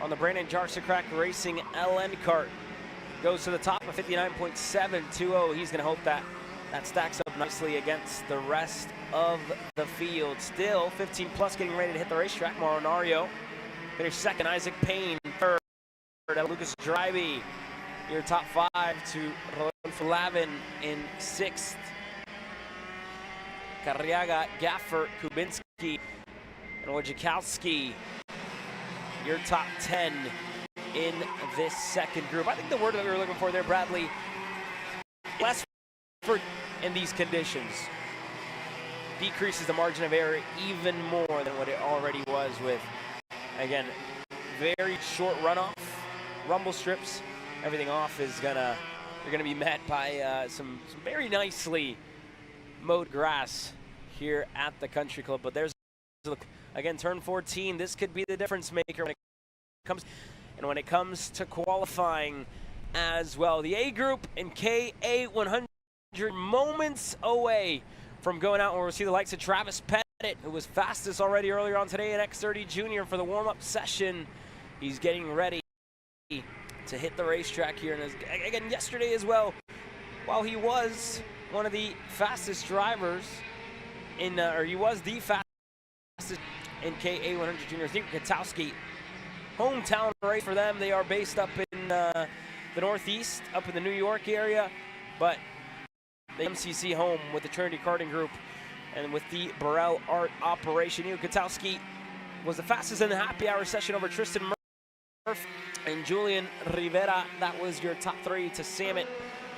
on the Brandon Jarsicrack Racing LN Kart goes to the top of 59.720. He's going to hope that stacks up nicely against the rest of the field. Still 15 plus getting ready to hit the racetrack. Maronario finished second. Isaac Payne third. Lucas Dryby, your top five, to Rodolfo Lavin in sixth. Carriaga, Gaffer, Kubinski, and Wojciechowski, your top 10 in this second group. I think the word that we were looking for there, Bradley, less for in these conditions decreases the margin of error even more than what it already was with, again, very short runoff, rumble strips. Everything off is you're gonna be met by some very nicely mowed grass here at the Country Club. But there's, again, turn 14. This could be the difference maker when it comes to qualifying as well. The A group in KA 100 moments away from going out, where we'll see the likes of Travis Pettit, who was fastest already earlier on today in X30 Junior for the warm-up session. He's getting ready to hit the racetrack here, and again yesterday as well, while he was one of the fastest drivers in, or he was the fastest in KA 100 Junior. I think Katowski, hometown race for them. They are based up in the Northeast, up in the New York area, but the MCC home with the Trinity Karting Group and with the Burrell Art operation. Katowski was the fastest in the happy hour session over Tristan Murphy and Julian Rivera. That was your top three to Samet,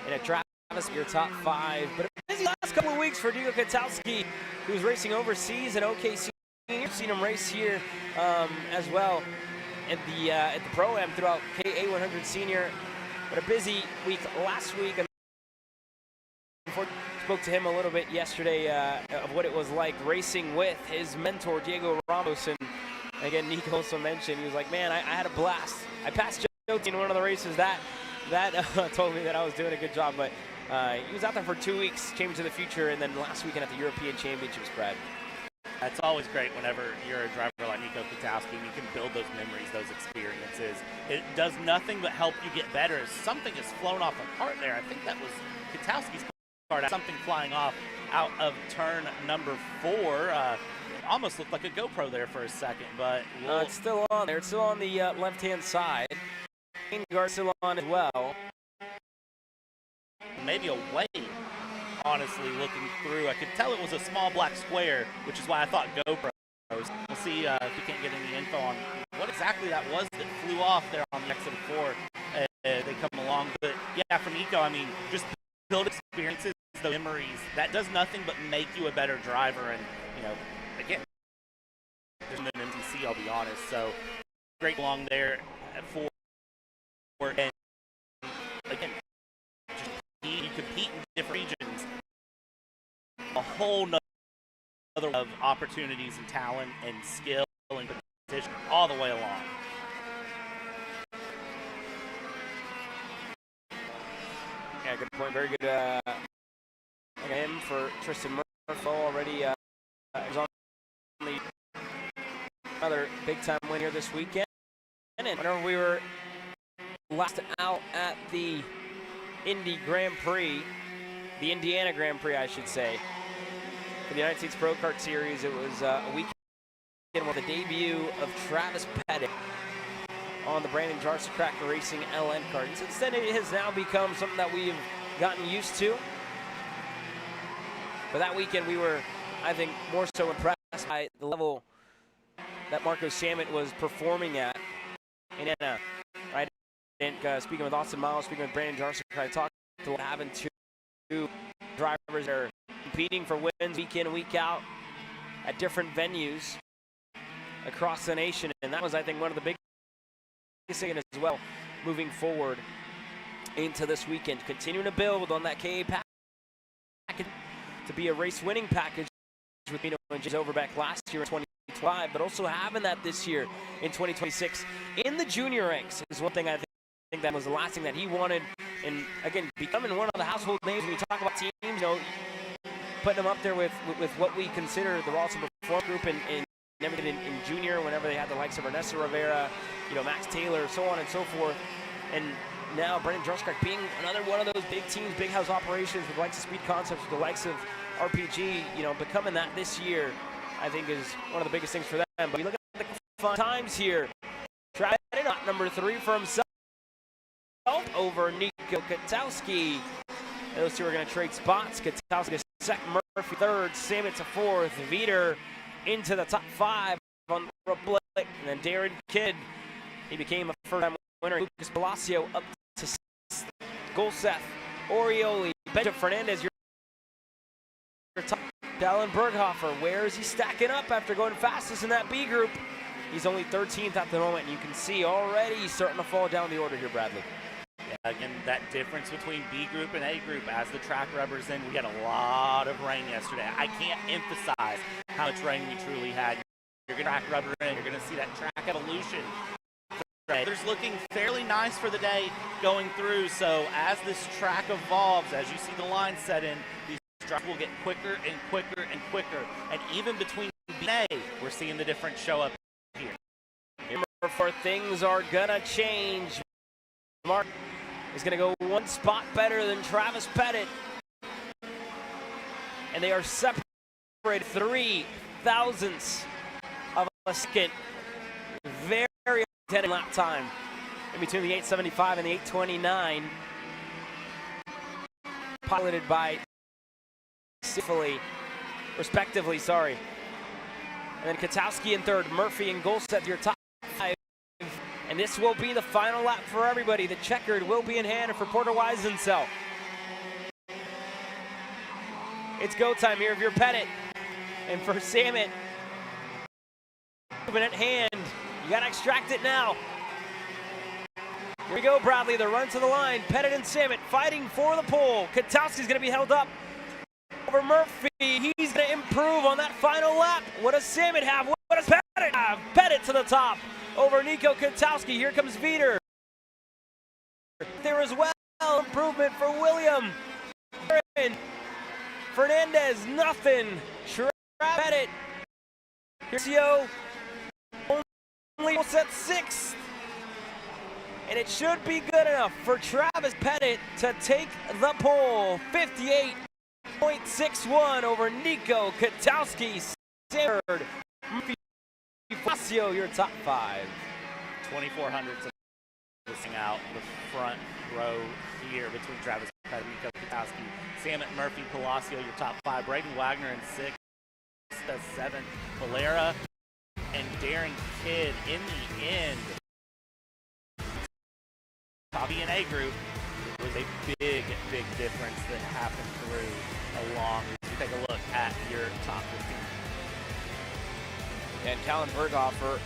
and a Travis, your top five. But a busy last couple of weeks for Diego Katowski, who's racing overseas in OKC. You've seen him race here as well at the Pro-Am throughout KA 100 Senior. But a busy week last week. Spoke to him a little bit yesterday of what it was like racing with his mentor Diego Ramos, and again Nico also mentioned, he was like, man, I had a blast. I passed Joe in one of the races. That told me that I was doing a good job, but he was out there for 2 weeks, Champions of the Future, and then last weekend at the European Championships, Brad. That's always great whenever you're a driver like Nico Katowski and you can build those memories, those experiences. It does nothing but help you get better. Something has flown off a cart there. I think that was Katowski's cart. Something flying off out of turn number 4. Almost looked like a GoPro there for a second, but it's still on there. It's still on the left-hand side. Guard's still on as well. Maybe a weight, honestly, looking through. I could tell it was a small black square, which is why I thought GoPros. We'll see if we can't get any info on what exactly that was that flew off there on the exit 4. They come along, but yeah, from Nico, I mean, just build experiences, the memories. That does nothing but make you a better driver, and again, there's an MTC, I'll be honest. So great along there for, and again, just you compete in different regions. A whole nother of opportunities and talent and skill and competition all the way along. Yeah, good point. Very good. Him for Tristan Murphy already is on the another big-time win here this weekend. And whenever we were last out at the Indy Grand Prix, the Indiana Grand Prix, I should say, for the United States Pro Kart Series, it was a weekend with the debut of Travis Pettit on the Brandon Jarsicrack Racing LN Kart. And since then, it has now become something that we've gotten used to. But that weekend, we were, I think, more so impressed by the level that Marco Samet was performing at in Indiana. Right? And speaking with Austin Miles, speaking with Brandon Jarsicrack, I talked to having two drivers that are competing for wins week in, week out at different venues across the nation. And that was, I think, one of the biggest things as well moving forward into this weekend. Continuing to build on that KA package to be a race-winning package with Mino and James Overbeck last year in 2020. 2025, but also having that this year in 2026 in the junior ranks is one thing I think that was the last thing that he wanted. And again, becoming one of the household names when you talk about teams, you know, putting them up there with what we consider the awesome perform group in everything in junior, whenever they had the likes of Ernesto Rivera, you know, Max Taylor, so on and so forth. And now Brendan Druskirk being another one of those big teams, big house operations with the likes of Speed Concepts, with the likes of RPG, you know, becoming that this year, I think is one of the biggest things for them. But we look at the fun times here. Travis not number 3 for himself over Nico Katowski. Those two are going to trade spots. Katowski to second, Murphy third, Samet to fourth, Veter into the top 5 on the Blick, and then Darren Kidd, he became a first-time winner. Lucas Palacio up to 6th. Golseth, Orioli, Benjamin Fernandez, your top. Dallin Berghofer, where is he stacking up after going fastest in that B group? He's only 13th at the moment, and you can see already he's starting to fall down the order here, Bradley. Yeah, again, that difference between B group and A group as the track rubbers in. We had a lot of rain yesterday. I can't emphasize how much rain we truly had. You're going to track rubber in. You're going to see that track evolution. There's looking fairly nice for the day going through. So as this track evolves, as you see the line set in, these tracks will get quicker and quicker and quicker. And even between B and A, we're seeing the difference show up here. Number 4, things are going to change. Mark is going to go one spot better than Travis Pettit. And they are separated 3 thousandths of a second. Very dead lap time in between the 875 and the 829. Piloted by respectively, sorry. And then Katowski in third, Murphy and Golseth, your top 5. And this will be the final lap for everybody. The checkered will be in hand for Porter Weisencell. It's go time here if you're Pettit. And for Samet, moving at hand. You gotta extract it now. Here we go, Bradley, the run to the line. Pettit and Samet fighting for the pole. Katowski's gonna be held up over Murphy. He's gonna improve on that final lap. What does Samet have? What does Pettit have? Pettit to the top over Nico Katowski. Here comes Veter. There as well, improvement for William. Fernandez, nothing. Pettit. Here's Yo. Only set 6th. And it should be good enough for Travis Pettit to take the pole. 58.61 over Nico Katowski. Third. Murphy Facio, your top 5. 2,400 missing out the front row here between Travis Pettit, Nico Katowski, Samet, Murphy, Palacio, your top 5. Braden Wagner in 6th, 7th. Valera and Darren Kidd in the end. Top B and A group was a big difference that happened through along. As you take a look at your top 15. And Callan Berghofer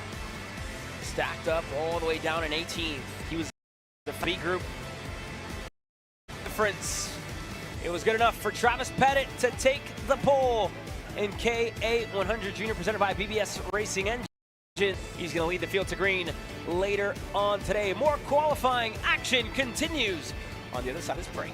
stacked up all the way down in 18th. He was the B group difference. It was good enough for Travis Pettit to take the pole in KA100 Junior presented by BBS Racing Engine. He's going to lead the field to green later on today. More qualifying action continues on the other side of this break.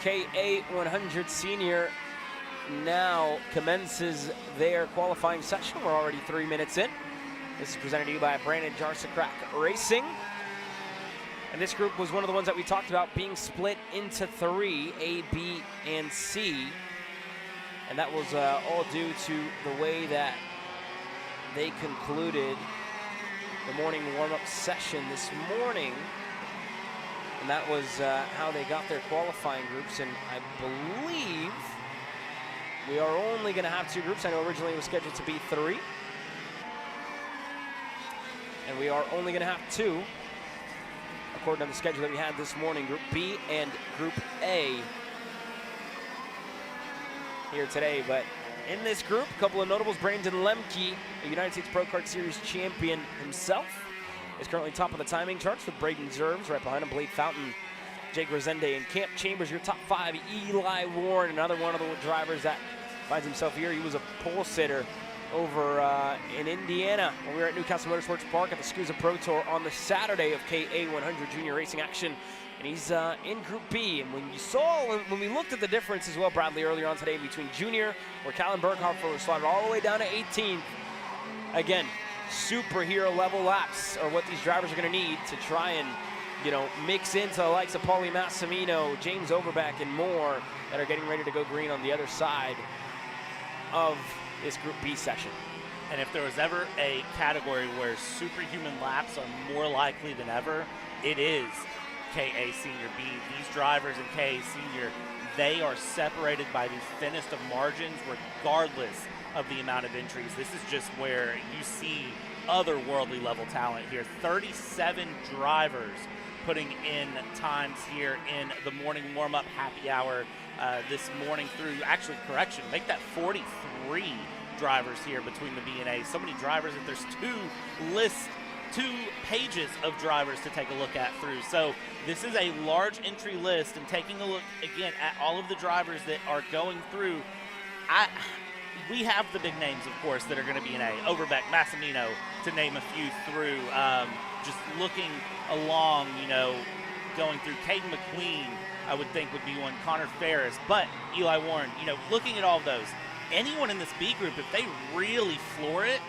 KA100 Senior now commences their qualifying session. We're already 3 minutes in. This is presented to you by Brandon Jarsacrack Racing. And this group was one of the ones that we talked about being split into 3, A, B, and C. And that was all due to the way that they concluded the morning warm-up session this morning. And that was how they got their qualifying groups. And I believe we are only going to have 2 groups. I know originally it was scheduled to be 3. And we are only going to have 2, according to the schedule that we had this morning. Group B and Group A here today. But in this group, a couple of notables. Brandon Lemke, a United States Pro Kart Series champion himself, is currently top of the timing charts with Braden Zerves right behind him. Blade Fountain, Jake Resende, and Camp Chambers, your top 5. Eli Warren, another one of the drivers that finds himself here. He was a pole sitter over in Indiana when we were at Newcastle Motorsports Park at the SCUSA Pro Tour on the Saturday of KA100 Junior Racing action. And he's in Group B. And when we looked at the difference as well, Bradley, earlier on today between Junior, where Callan Berghofer was slotted all the way down to 18th. Again, superhero level laps are what these drivers are going to need to try and, mix into the likes of Paulie Massimino, James Overbeck, and more that are getting ready to go green on the other side of this Group B session. And if there was ever a category where superhuman laps are more likely than ever, it is KA Senior B. These drivers in KA Senior, they are separated by the thinnest of margins regardless of the amount of entries. This is just where you see otherworldly level talent here. 37 drivers putting in times here in the morning warm-up happy hour this morning through, actually, correction, make that 43 drivers here between the B and A. So many drivers that there's 2 pages of drivers to take a look at through. So this is a large entry list, and taking a look again at all of the drivers that are going through, we have the big names, of course, that are going to be in A. Overbeck, Massimino, to name a few through. Just looking along, going through Caden McQueen, I would think would be one. Connor Ferris, but Eli Warren, looking at all of those, anyone in this B group, if they really floor it,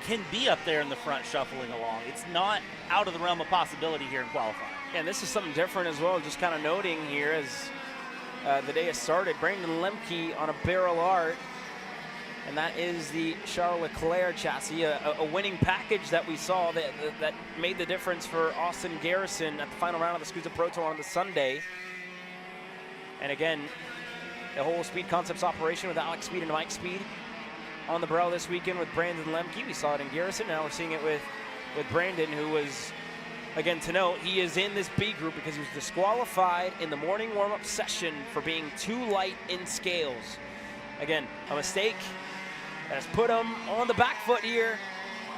can be up there in the front shuffling along. It's not out of the realm of possibility here in qualifying. And this is something different as well, just kind of noting here as the day has started. Brandon Lemke on a barrel art, and that is the Charles Leclerc chassis, a winning package that we saw that made the difference for Austin Garrison at the final round of the SCUSA Pro Tour on the Sunday. And again, the whole Speed Concepts operation with Alex Speed and Mike Speed on the barrel this weekend with Brandon Lemke. We saw it in Garrison. Now we're seeing it with Brandon, who was, again, to note, he is in this B group because he was disqualified in the morning warm-up session for being too light in scales. Again, a mistake that has put him on the back foot here,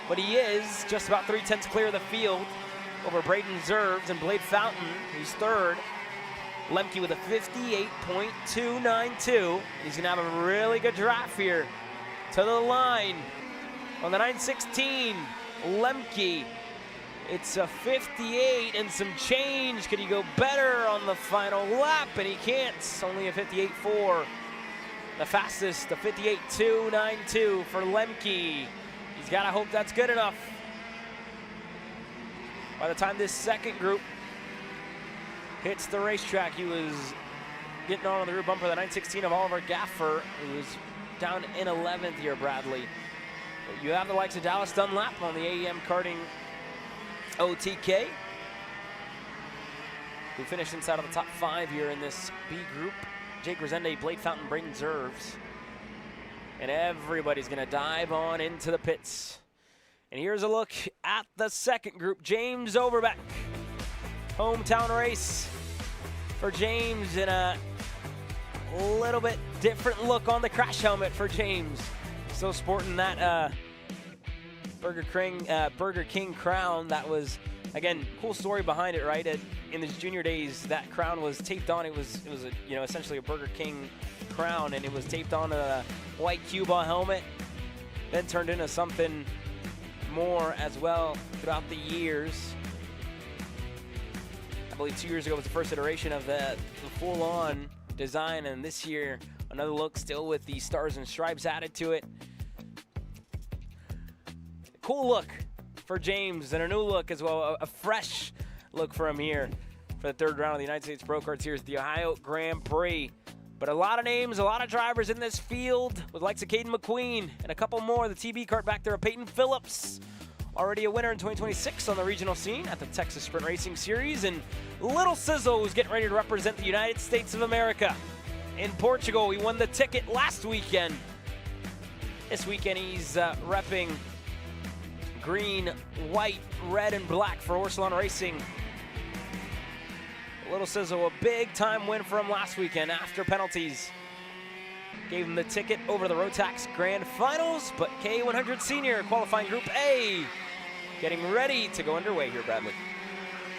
but he is just about 3/10 clear of the field over Braden Zerves and Blade Fountain, who's third. Lemke with a 58.292. He's gonna have a really good draft here to the line on the 916. Lemke, it's a 58 and some change. Could he go better on the final lap? And he can't. It's only a 58.4. The fastest, the 58.292 for Lemke. He's got to hope that's good enough. By the time this second group hits the racetrack, he was getting on the rear bumper, the 916 of Oliver Gaffer, who was down in 11th here, Bradley. You have the likes of Dallas Dunlap on the AEM Karting OTK, who finished inside of the top 5 here in this B group. Jake Resende, Blade Fountain, Braden Zerves. And everybody's gonna dive on into the pits. And here's a look at the second group. James Overbeck, hometown race for James, in a little bit different look on the crash helmet for James. Still sporting that Burger King crown. That was, again, cool story behind it, right? In his junior days, that crown was taped on. It was essentially a Burger King crown, and it was taped on a white cue ball helmet, then turned into something more as well throughout the years. I believe 2 years ago was the first iteration of the full-on design, and this year another look still with the stars and stripes added to it. Cool look for James, and a new look as well, a fresh look for him here for the third round of the United States Pro Kart Series, the Ohio Grand Prix. But a lot of names, a lot of drivers in this field with the likes of Caden McQueen and a couple more. The TB kart back there, Peyton Phillips, already a winner in 2026 on the regional scene at the Texas Sprint Racing Series. And Little Sizzle, who's getting ready to represent the United States of America in Portugal. He won the ticket last weekend. This weekend he's repping green, white, red, and black for Orsalon Racing. Little Sizzle, a big-time win for him last weekend after penalties. Gave him the ticket over the Rotax Grand Finals, but K100 Senior Qualifying Group A getting ready to go underway here, Bradley.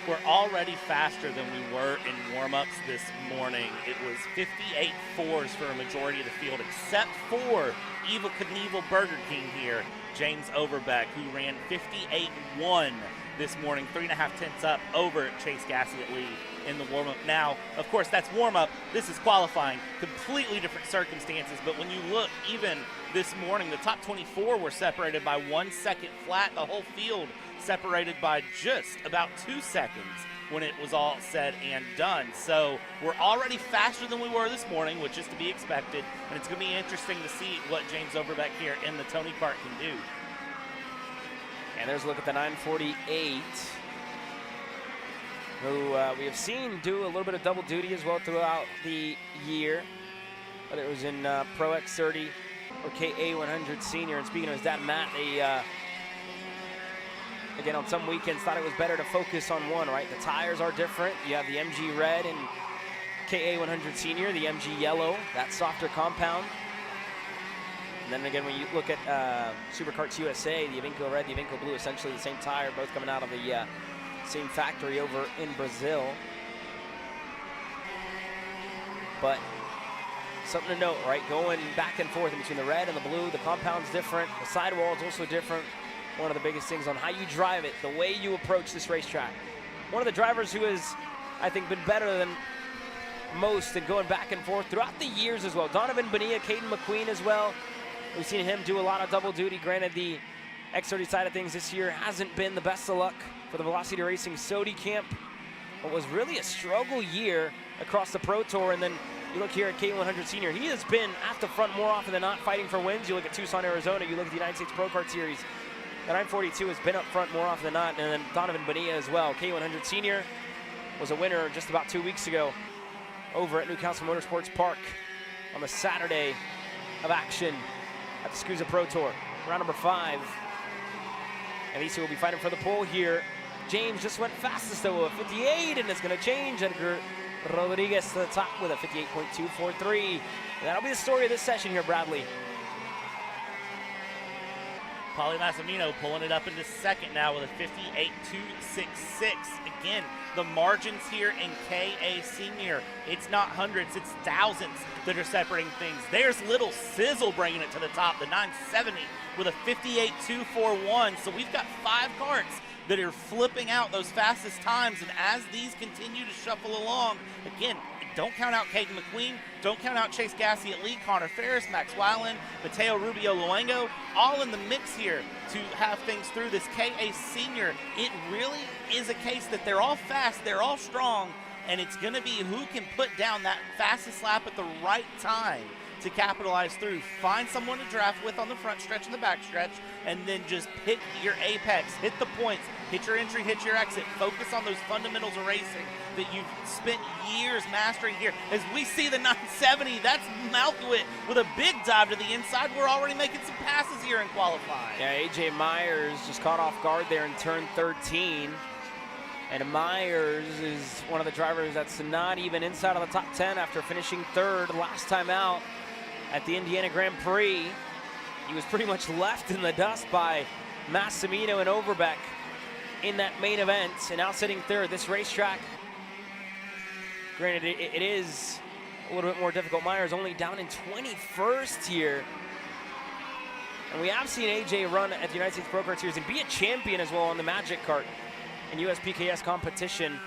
We're already faster than we were in warm-ups this morning. It was 58 fours for a majority of the field, except for Evil Knievel Burger King here, James Overbeck, who ran 58-1 this morning, 3.5 tenths up over Chase Gassey at lead in the warm-up. Now, of course, that's warm-up. This is qualifying. Completely different circumstances, but when you look, even this morning, the top 24 were separated by 1 second flat. The whole field separated by just about 2 seconds when it was all said and done. So we're already faster than we were this morning, which is to be expected, and it's going to be interesting to see what James Overbeck here in the Tony Kart can do. And there's a look at the 948, who we have seen do a little bit of double duty as well throughout the year, whether it was in Pro X30 or KA100 Senior. And speaking of his dad, Matt, they, again, on some weekends thought it was better to focus on one, right? The tires are different. You have the MG Red and KA100 Senior, the MG Yellow, that softer compound. And then again, when you look at Superkarts USA, the Avinco Red, the Avinco Blue, essentially the same tire, both coming out of the same factory over in Brazil. But something to note, right? Going back and forth in between the red and the blue, the compound's different, the sidewall is also different. One of the biggest things on how you drive it, the way you approach this racetrack. One of the drivers who has, I think, been better than most and going back and forth throughout the years as well. Donovan Bonilla, Caden McQueen as well. We've seen him do a lot of double duty. Granted, the X30 side of things this year hasn't been the best of luck for the Velocity Racing Sodi camp. It was really a struggle year across the Pro Tour. And then you look here at K100 Senior, he has been at the front more often than not fighting for wins. You look at Tucson, Arizona, you look at the United States Pro Kart Series. The 942 has been up front more often than not. And then Donovan Bonilla as well. K100 Senior was a winner just about 2 weeks ago over at Newcastle Motorsports Park on the Saturday of action at the SCUSA Pro Tour, round number 5. And these two will be fighting for the pole here. James just went fastest though, a 58, and it's gonna change. Edgar Rodriguez to the top with a 58.243. And that'll be the story of this session here, Bradley. Paulie Massimino pulling it up into second now with a 58.266. Again, the margins here in KA Senior, it's not hundreds, it's thousands that are separating things. There's Little Sizzle bringing it to the top, the 970 with a 58.241. So we've got 5 karts that are flipping out those fastest times, and as these continue to shuffle along, again, don't count out Caden McQueen, don't count out Chase Gassey at lead, Connor Ferris, Max Weiland, Mateo Rubio Luengo, all in the mix here to have things through this KA Senior. It really is a case that they're all fast, they're all strong, and it's gonna be who can put down that fastest lap at the right time to capitalize through. Find someone to draft with on the front stretch and the back stretch, and then just hit your apex, hit the points, hit your entry, hit your exit. Focus on those fundamentals of racing that you've spent years mastering here. As we see the 970, that's Malkiewicz with a big dive to the inside. We're already making some passes here in qualifying. Yeah, AJ Myers just caught off guard there in turn 13. And Myers is one of the drivers that's not even inside of the top 10 after finishing third last time out at the Indiana Grand Prix. He was pretty much left in the dust by Massimino and Overbeck in that main event, and now sitting third. This racetrack, granted, it is a little bit more difficult. Myers only down in 21st here. And we have seen AJ run at the United States Pro Kart Series and be a champion as well on the Magic Kart in USPKS competition.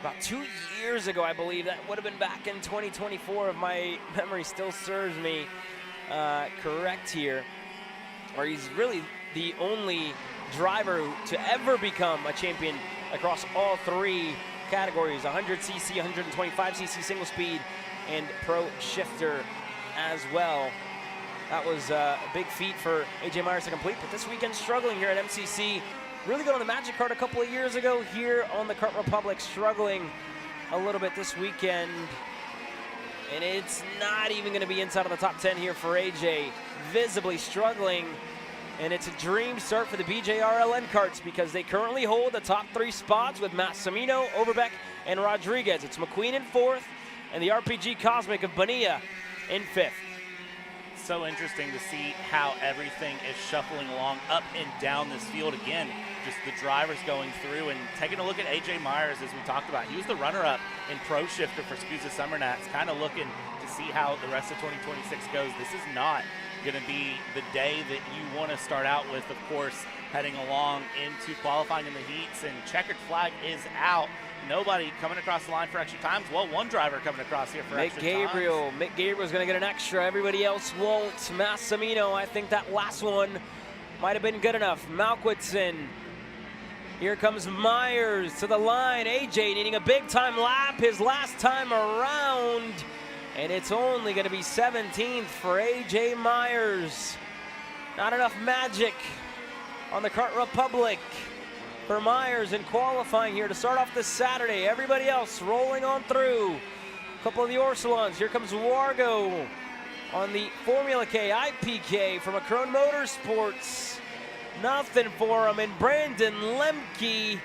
about 2 years ago, I believe. That would have been back in 2024, if my memory still serves me correct here. Or he's really the only driver to ever become a champion across all three categories: 100cc, 125cc single speed, and pro shifter as well. That was a big feat for AJ Myers to complete, but this weekend struggling here at MCC. Really good on the Magic Kart a couple of years ago. Here on the Kart Republic, struggling a little bit this weekend. And it's not even gonna be inside of the top 10 here for AJ. Visibly struggling. And it's a dream start for the BJRLN karts because they currently hold the top 3 spots with Massimino, Overbeck, and Rodriguez. It's McQueen in 4th, and the RPG Cosmic of Bonilla in 5th. So interesting to see how everything is shuffling along up and down this field again. Just the drivers going through and taking a look at AJ Myers, as we talked about. He was the runner-up in Pro Shifter for SCUSA Summer Nats, kind of looking to see how the rest of 2026 goes. This is not going to be the day that you want to start out with, of course, heading along into qualifying in the heats, and checkered flag is out. Nobody coming across the line for extra times. Well, one driver coming across here for extra times. Mick Gabriel's going to get an extra. Everybody else won't. Massimino, I think that last one might have been good enough. Malquitson. Here comes Myers to the line. AJ needing a big-time lap his last time around. And it's only going to be 17th for AJ Myers. Not enough magic on the Kart Republic for Myers in qualifying here to start off this Saturday. Everybody else rolling on through. A couple of the Orsolons. Here comes Wargo on the Formula K IPK from Macron Motorsports. Nothing for him. And Brandon Lemke,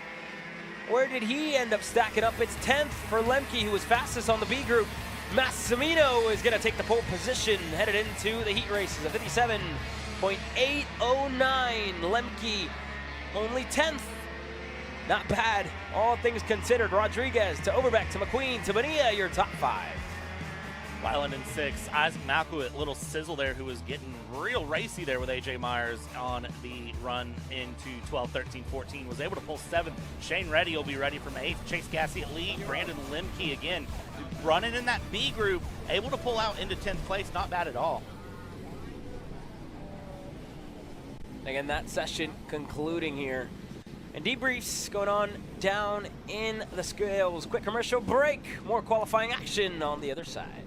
where did he end up stacking up? It's 10th for Lemke, who was fastest on the B group. Massimino is going to take the pole position, headed into the heat races. A 57.809. Lemke only 10th. Not bad, all things considered. Rodriguez to Overbeck to McQueen to Bonilla, your top 5. Wyland in 6. Isaac Malkuit, little sizzle there, who was getting real racy there with AJ Myers on the run into 12, 13, 14. Was able to pull 7th. Shane Reddy will be ready from 8th. Chase Gassy at lead. Brandon Lemke again running in that B group, able to pull out into 10th place. Not bad at all. Again, that session concluding here. And debriefs going on down in the scales. Quick commercial break. More qualifying action on the other side.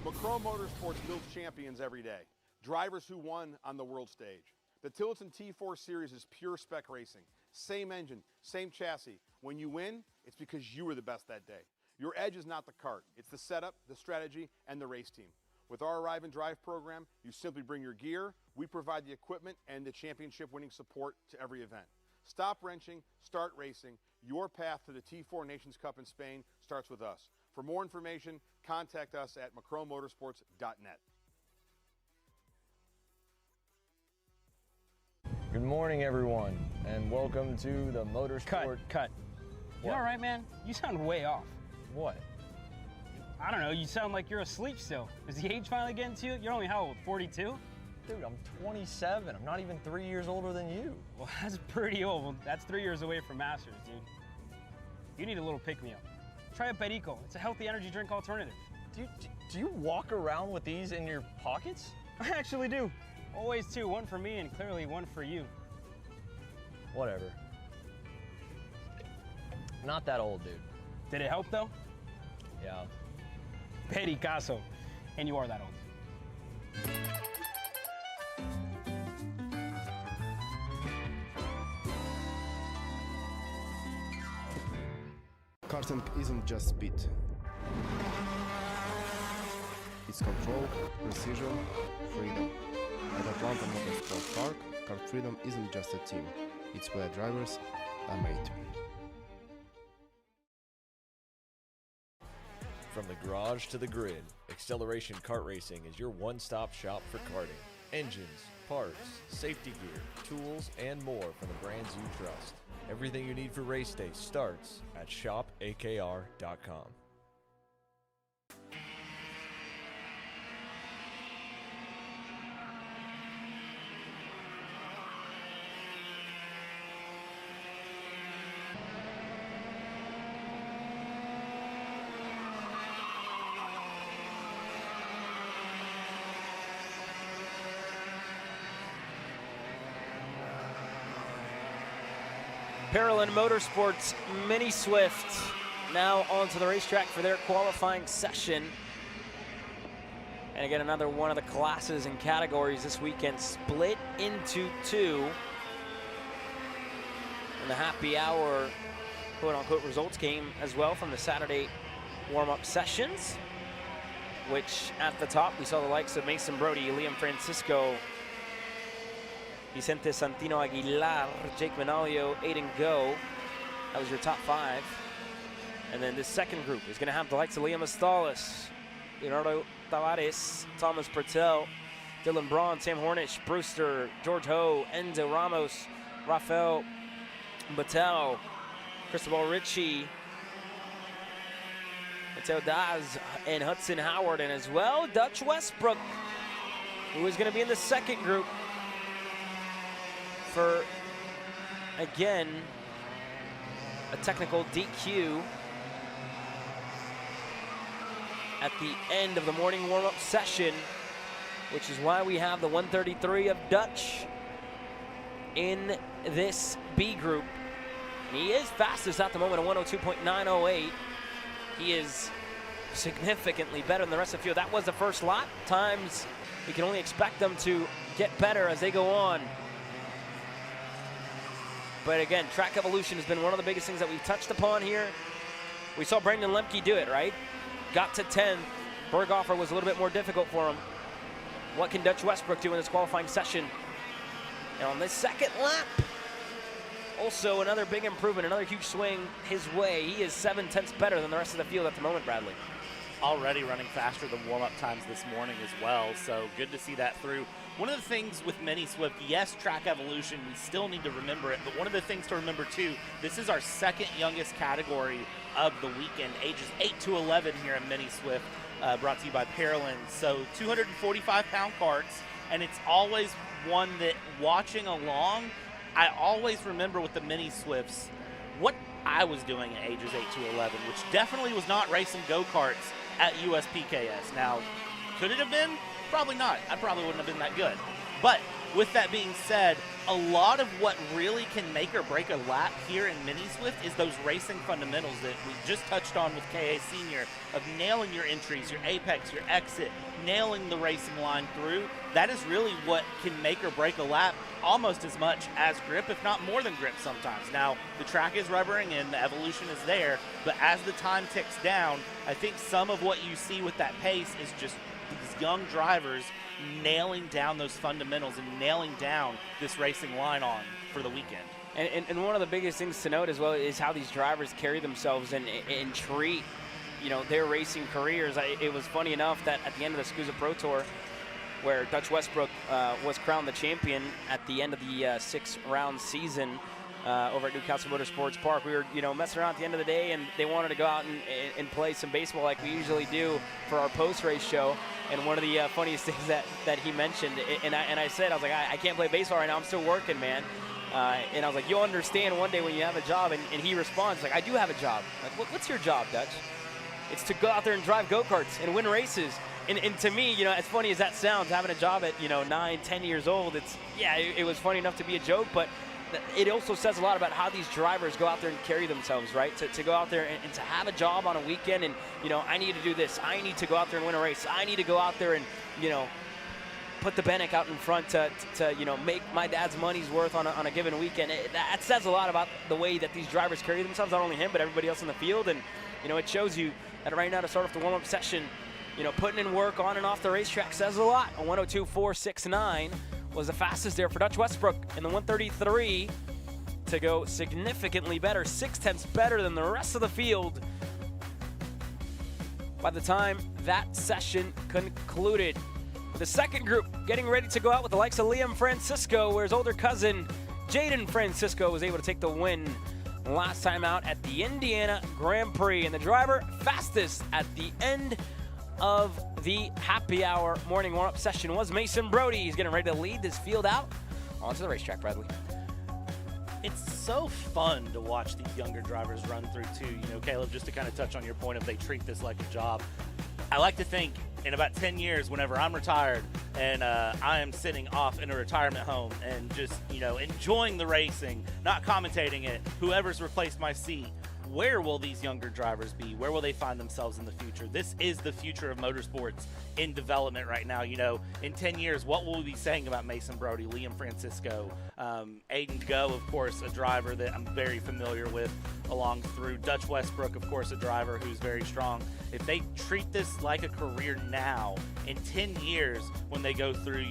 Macron Motorsports builds champions every day. Drivers who won on the world stage. The Tillotson T4 Series is pure spec racing. Same engine, same chassis. When you win, it's because you were the best that day. Your edge is not the kart. It's the setup, the strategy, and the race team. With our Arrive and Drive program, you simply bring your gear, we provide the equipment and the championship-winning support to every event. Stop wrenching, start racing. Your path to the T4 Nations Cup in Spain starts with us. For more information, contact us at macronmotorsports.net. Good morning, everyone, and welcome to the Motorsport. Cut. You all right, man? You sound way off. What? I don't know, you sound like you're asleep still. Is the age finally getting to you? You're only how old, 42? Dude, I'm 27. I'm not even 3 years older than you. Well, that's pretty old. Well, that's 3 years away from Masters, dude. You need a little pick-me-up. Try a Perico. It's a healthy energy drink alternative. Do you walk around with these in your pockets? I actually do. Always two, one for me and clearly one for you. Whatever. Not that old, dude. Did it help, though? Yeah. Pericazo. And you are that old. Karting isn't just speed. It's control, precision, freedom. At Atlanta Motorsport Park, Kart Freedom isn't just a team. It's where drivers are made. From the garage to the grid, Acceleration Kart Racing is your one-stop shop for karting. Engines, parts, safety gear, tools, and more from the brands you trust. Everything you need for race day starts at shopakr.com. Parallel Motorsports Mini Swift now onto the racetrack for their qualifying session. And again, another one of the classes and categories this weekend split into two. And the happy hour, quote-unquote, results came as well from the Saturday warm-up sessions, which at the top we saw the likes of Mason Brody, Liam Francisco, Vicente Santino Aguilar, Jake Manalio, Aiden Go. That was your top 5. And then this second group is going to have the likes of Liam Astalis, Leonardo Tavares, Thomas Pertel, Dylan Braun, Sam Hornish, Brewster, George Ho, Enzo Ramos, Rafael Batel, Cristobal Ritchie, Mateo Daz, and Hudson Howard, and as well Dutch Westbrook, who is going to be in the second group for, again, a technical DQ at the end of the morning warm-up session, which is why we have the 133 of Dutch in this B group. And he is fastest at the moment, a 102.908. He is significantly better than the rest of the field. That was the first lap. Times we can only expect them to get better as they go on. But again, track evolution has been one of the biggest things that we've touched upon here. We saw Brandon Lemke do it, right? Got to 10th. Berghofer was a little bit more difficult for him. What can Dutch Westbrook do in this qualifying session? And on this second lap, also another big improvement, another huge swing his way. He is 7/10 better than the rest of the field at the moment, Bradley. Already running faster than warm-up times this morning as well, so good to see that through. One of the things with Mini Swift, yes, track evolution, we still need to remember it, but one of the things to remember too, this is our second youngest category of the weekend, ages 8 to 11 here in Mini Swift, brought to you by Parallel. So 245-pound carts, and it's always one that, watching along, I always remember with the Mini Swifts what I was doing at ages 8 to 11, which definitely was not racing go-karts at USPKS. Now, could it have been? Probably not. I probably wouldn't have been that good. But with that being said, a lot of what really can make or break a lap here in Mini Swift is those racing fundamentals that we just touched on with KA Senior, of nailing your entries, your apex, your exit, nailing the racing line through. That is really what can make or break a lap almost as much as grip, if not more than grip sometimes. Now, the track is rubbering and the evolution is there, but as the time ticks down, I think some of what you see with that pace is just these young drivers nailing down those fundamentals and nailing down this racing line on for the weekend. And one of the biggest things to note as well is how these drivers carry themselves and treat, their racing careers. It was funny enough that at the end of the SCUSA Pro Tour, where Dutch Westbrook was crowned the champion at the end of the 6-round season over at Newcastle Motorsports Park, we were, messing around at the end of the day, and they wanted to go out and play some baseball like we usually do for our post-race show. And one of the funniest things that he mentioned, and I said, I was like, I can't play baseball right now, I'm still working, man. And I was like, you'll understand one day when you have a job. And he responds like, I do have a job. Like, what's your job, Dutch? It's to go out there and drive go-karts and win races. And to me, as funny as that sounds, having a job at 9, 10 years old, it was funny enough to be a joke, but it also says a lot about how these drivers go out there and carry themselves, right? To go out there and to have a job on a weekend and, I need to do this. I need to go out there and win a race. I need to go out there and, put the Bennick out in front to make my dad's money's worth on a given weekend. That says a lot about the way that these drivers carry themselves, not only him, but everybody else in the field. And, it shows you that right now to start off the warm-up session, putting in work on and off the racetrack says a lot. A 102.469 was the fastest there for Dutch Westbrook in the 133 to go significantly better, 6/10 better than the rest of the field by the time that session concluded. The second group getting ready to go out with the likes of Liam Francisco, where his older cousin Jaden Francisco was able to take the win last time out at the Indiana Grand Prix. And the driver fastest at the end of the happy hour morning warm-up session was Mason Brody. He's getting ready to lead this field out onto the racetrack, Bradley. It's so fun to watch these younger drivers run through too. Caleb, just to kind of touch on your point of they treat this like a job. I like to think in about 10 years, whenever I'm retired, and I am sitting off in a retirement home and just, enjoying the racing, not commentating it. Whoever's replaced my seat, where will these younger drivers be? Where will they find themselves in the future? This is the future of motorsports in development right now. In 10 years, what will we be saying about Mason Brody, Liam Francisco, Aiden Go, of course, a driver that I'm very familiar with along through. Dutch Westbrook, of course, a driver who's very strong. If they treat this like a career now, in 10 years when they go through,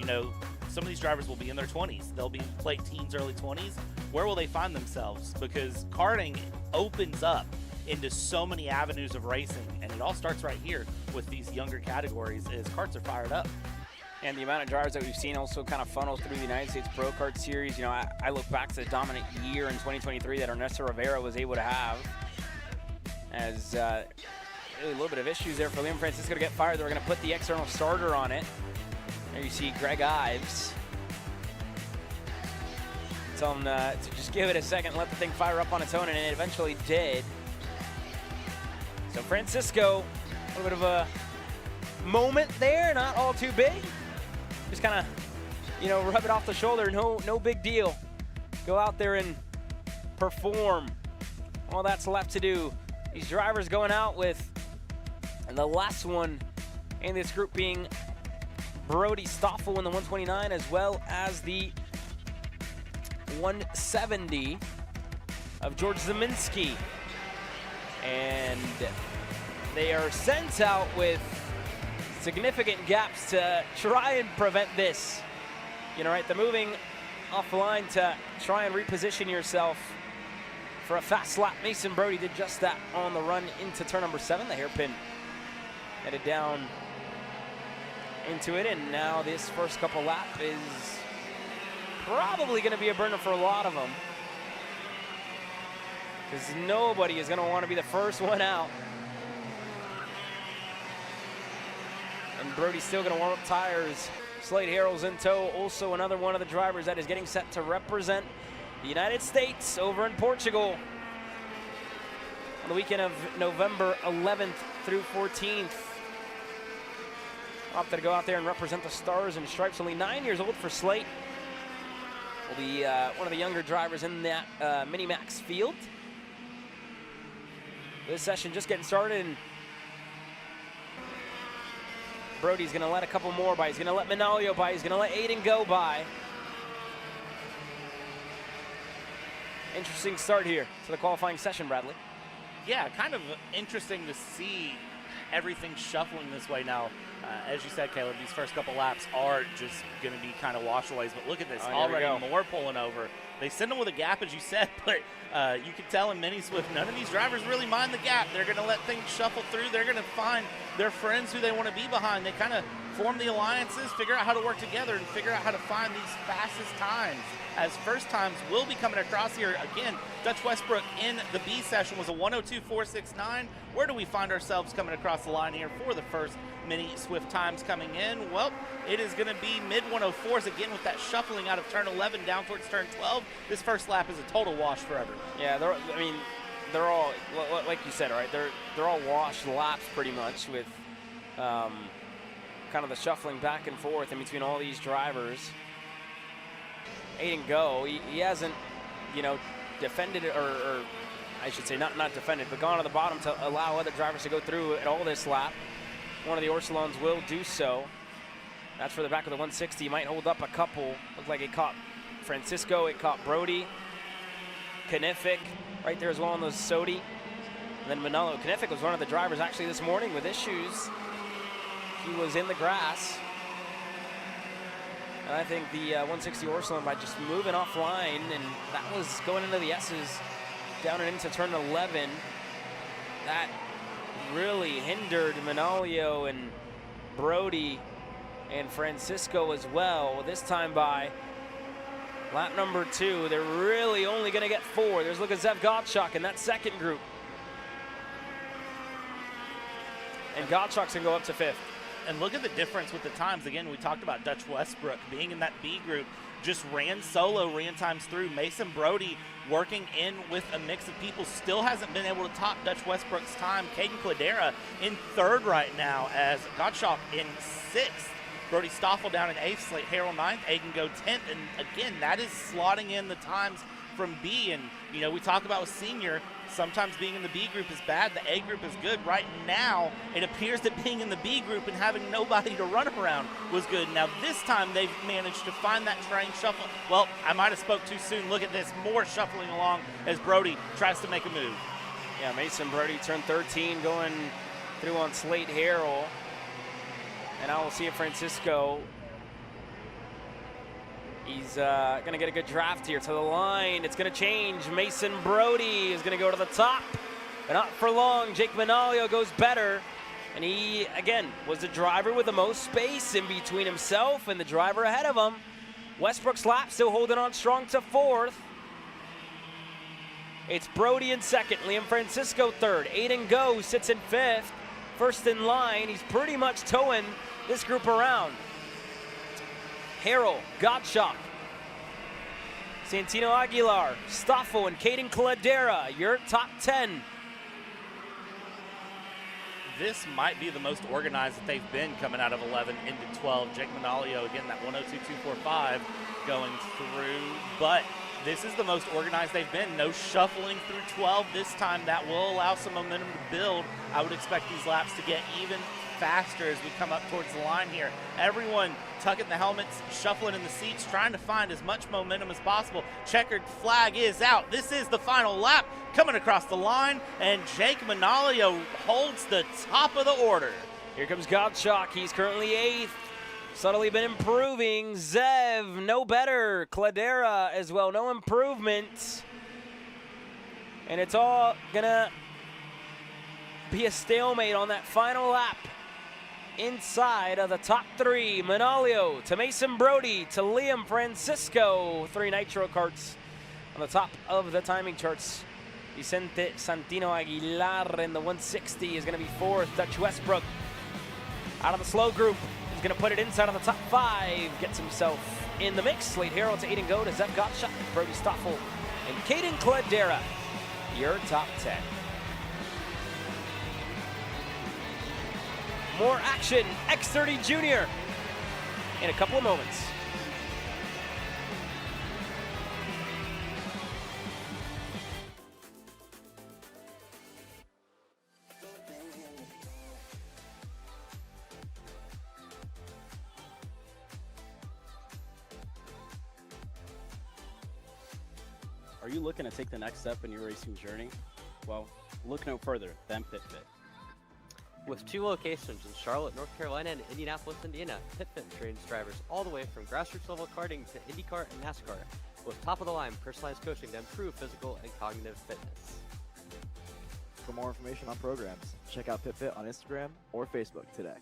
some of these drivers will be in their 20s. They'll be late teens, early 20s. Where will they find themselves? Because karting opens up into so many avenues of racing, and it all starts right here with these younger categories as karts are fired up. And the amount of drivers that we've seen also kind of funnels through the United States Pro Kart Series. I look back to the dominant year in 2023 that Ernesto Rivera was able to have, as really a little bit of issues there for Liam Francisco to get fired. They were going to put the external starter on it. There you see Greg Ives. Tell him to just give it a second, let the thing fire up on its own, and it eventually did. So Francisco, a little bit of a moment there, not all too big. Just kind of, rub it off the shoulder, no big deal. Go out there and perform. All that's left to do. These drivers going out with, and the last one in this group being Brody Stoffel in the 129, as well as the 170 of George Zeminski. And they are sent out with significant gaps to try and prevent this. The moving off the line to try and reposition yourself for a fast lap. Mason Brody did just that on the run into turn number 7. The hairpin headed down into it, and now this first couple lap is probably going to be a burner for a lot of them, because nobody is going to want to be the first one out. And Brody's still going to warm up tires. Slade Harrell's in tow, also another one of the drivers that is getting set to represent the United States over in Portugal on the weekend of November 11th through 14th. Opted to go out there and represent the Stars and Stripes. Only 9 years old for Slate. Will be one of the younger drivers in that Mini-Max field. This session just getting started, and Brody's going to let a couple more by. He's going to let Minalio by. He's going to let Aiden go by. Interesting start here to the qualifying session, Bradley. Yeah, kind of interesting to see everything shuffling this way now. As you said, Caleb, these first couple laps are just going to be kind of washaways, but look at this, already more pulling over. They send them with a gap, as you said, but you can tell in Mini Swift, none of these drivers really mind the gap. They're going to let things shuffle through. They're going to find their friends who they want to be behind. They kind of form the alliances, figure out how to work together, and figure out how to find these fastest times, as first times will be coming across here. Again, Dutch Westbrook in the B session was a 102.469. Where do we find ourselves coming across the line here for the first Mini Swift times coming in? Well, it is going to be mid-104s again with that shuffling out of turn 11 down towards turn 12. This first lap is a total wash for everyone. Yeah, they're all, like you said, right? They're all washed laps pretty much, with kind of the shuffling back and forth in between all these drivers. Aiden Go, he hasn't, defended or I should say not defended, but gone to the bottom to allow other drivers to go through at all this lap. One of the Orsolons will do so. That's for the back of the 160. He might hold up a couple. Looked like it caught Francisco, it caught Brody. Knific right there as well on those Sodi. And then Manolo. Knific was one of the drivers actually this morning with issues. He was in the grass. And I think the 160 Orsolon, by just moving offline, and that was going into the S's down and into turn 11, that really hindered Manolio and Brody and Francisco as well. This time by lap number 2, they're really only going to get 4. There's look at Zev Gottschalk in that second group. And Gottschalk's going to go up to 5th. And look at the difference with the times. Again, we talked about Dutch Westbrook being in that B group, just ran solo, ran times through. Mason Brody working in with a mix of people, still hasn't been able to top Dutch Westbrook's time. Caden Cladera in 3rd right now, as Gottschalk in 6th. Brody Stoffel down in 8th, Slate Harrell 9th, Aiden Go 10th, and again, that is slotting in the times from B. And, you know, we talk about with senior, sometimes being in the B group is bad, the A group is good. Right now, it appears that being in the B group and having nobody to run around was good. Now, this time they've managed to find that train shuffle. Well, I might have spoke too soon. Look at this, more shuffling along as Brody tries to make a move. Yeah, Mason Brody turned 13 going through on Slate Harrell. And now we'll see if Francisco, he's going to get a good draft here to the line. It's going to change. Mason Brody is going to go to the top, but not for long. Jake Manalio goes better. And he, again, was the driver with the most space in between himself and the driver ahead of him. Westbrook's lap still holding on strong to 4th. It's Brody in 2nd, Liam Francisco 3rd. Aiden Go sits in 5th. First in line, he's pretty much towing this group around. Harrell, Gottschalk, Santino Aguilar, Stoffel, and Caden Cladera, your top 10. This might be the most organized that they've been coming out of 11 into 12. Jake Manalio, again, that 102.245 going through, but this is the most organized they've been. No shuffling through 12 this time. That will allow some momentum to build. I would expect these laps to get even faster as we come up towards the line here. Everyone tucking the helmets, shuffling in the seats, trying to find as much momentum as possible. Checkered flag is out. This is the final lap coming across the line, and Jake Manalio holds the top of the order. Here comes Gottschalk. He's currently 8th. Subtly been improving. Zev, no better. Cladera as well, no improvement. And it's all gonna be a stalemate on that final lap. Inside of the top 3, Manalio to Mason Brody to Liam Francisco. 3 nitro karts on the top of the timing charts. Vicente Santino Aguilar in the 160 is gonna be 4th. Dutch Westbrook out of the slow group. He's going to put it inside of the top 5. Gets himself in the mix. Slate Harrell to Aiden Go to Zev Gottschalk, Brody Stoffel, and Caden Cladera. Your top 10. More action. X30 Junior in a couple of moments. Are you looking to take the next step in your racing journey? Well, look no further than PitFit. With 2 locations in Charlotte, North Carolina, and Indianapolis, Indiana, PitFit trains drivers all the way from grassroots level karting to IndyCar and NASCAR, with top-of-the-line personalized coaching to improve physical and cognitive fitness. For more information on programs, check out PitFit on Instagram or Facebook today.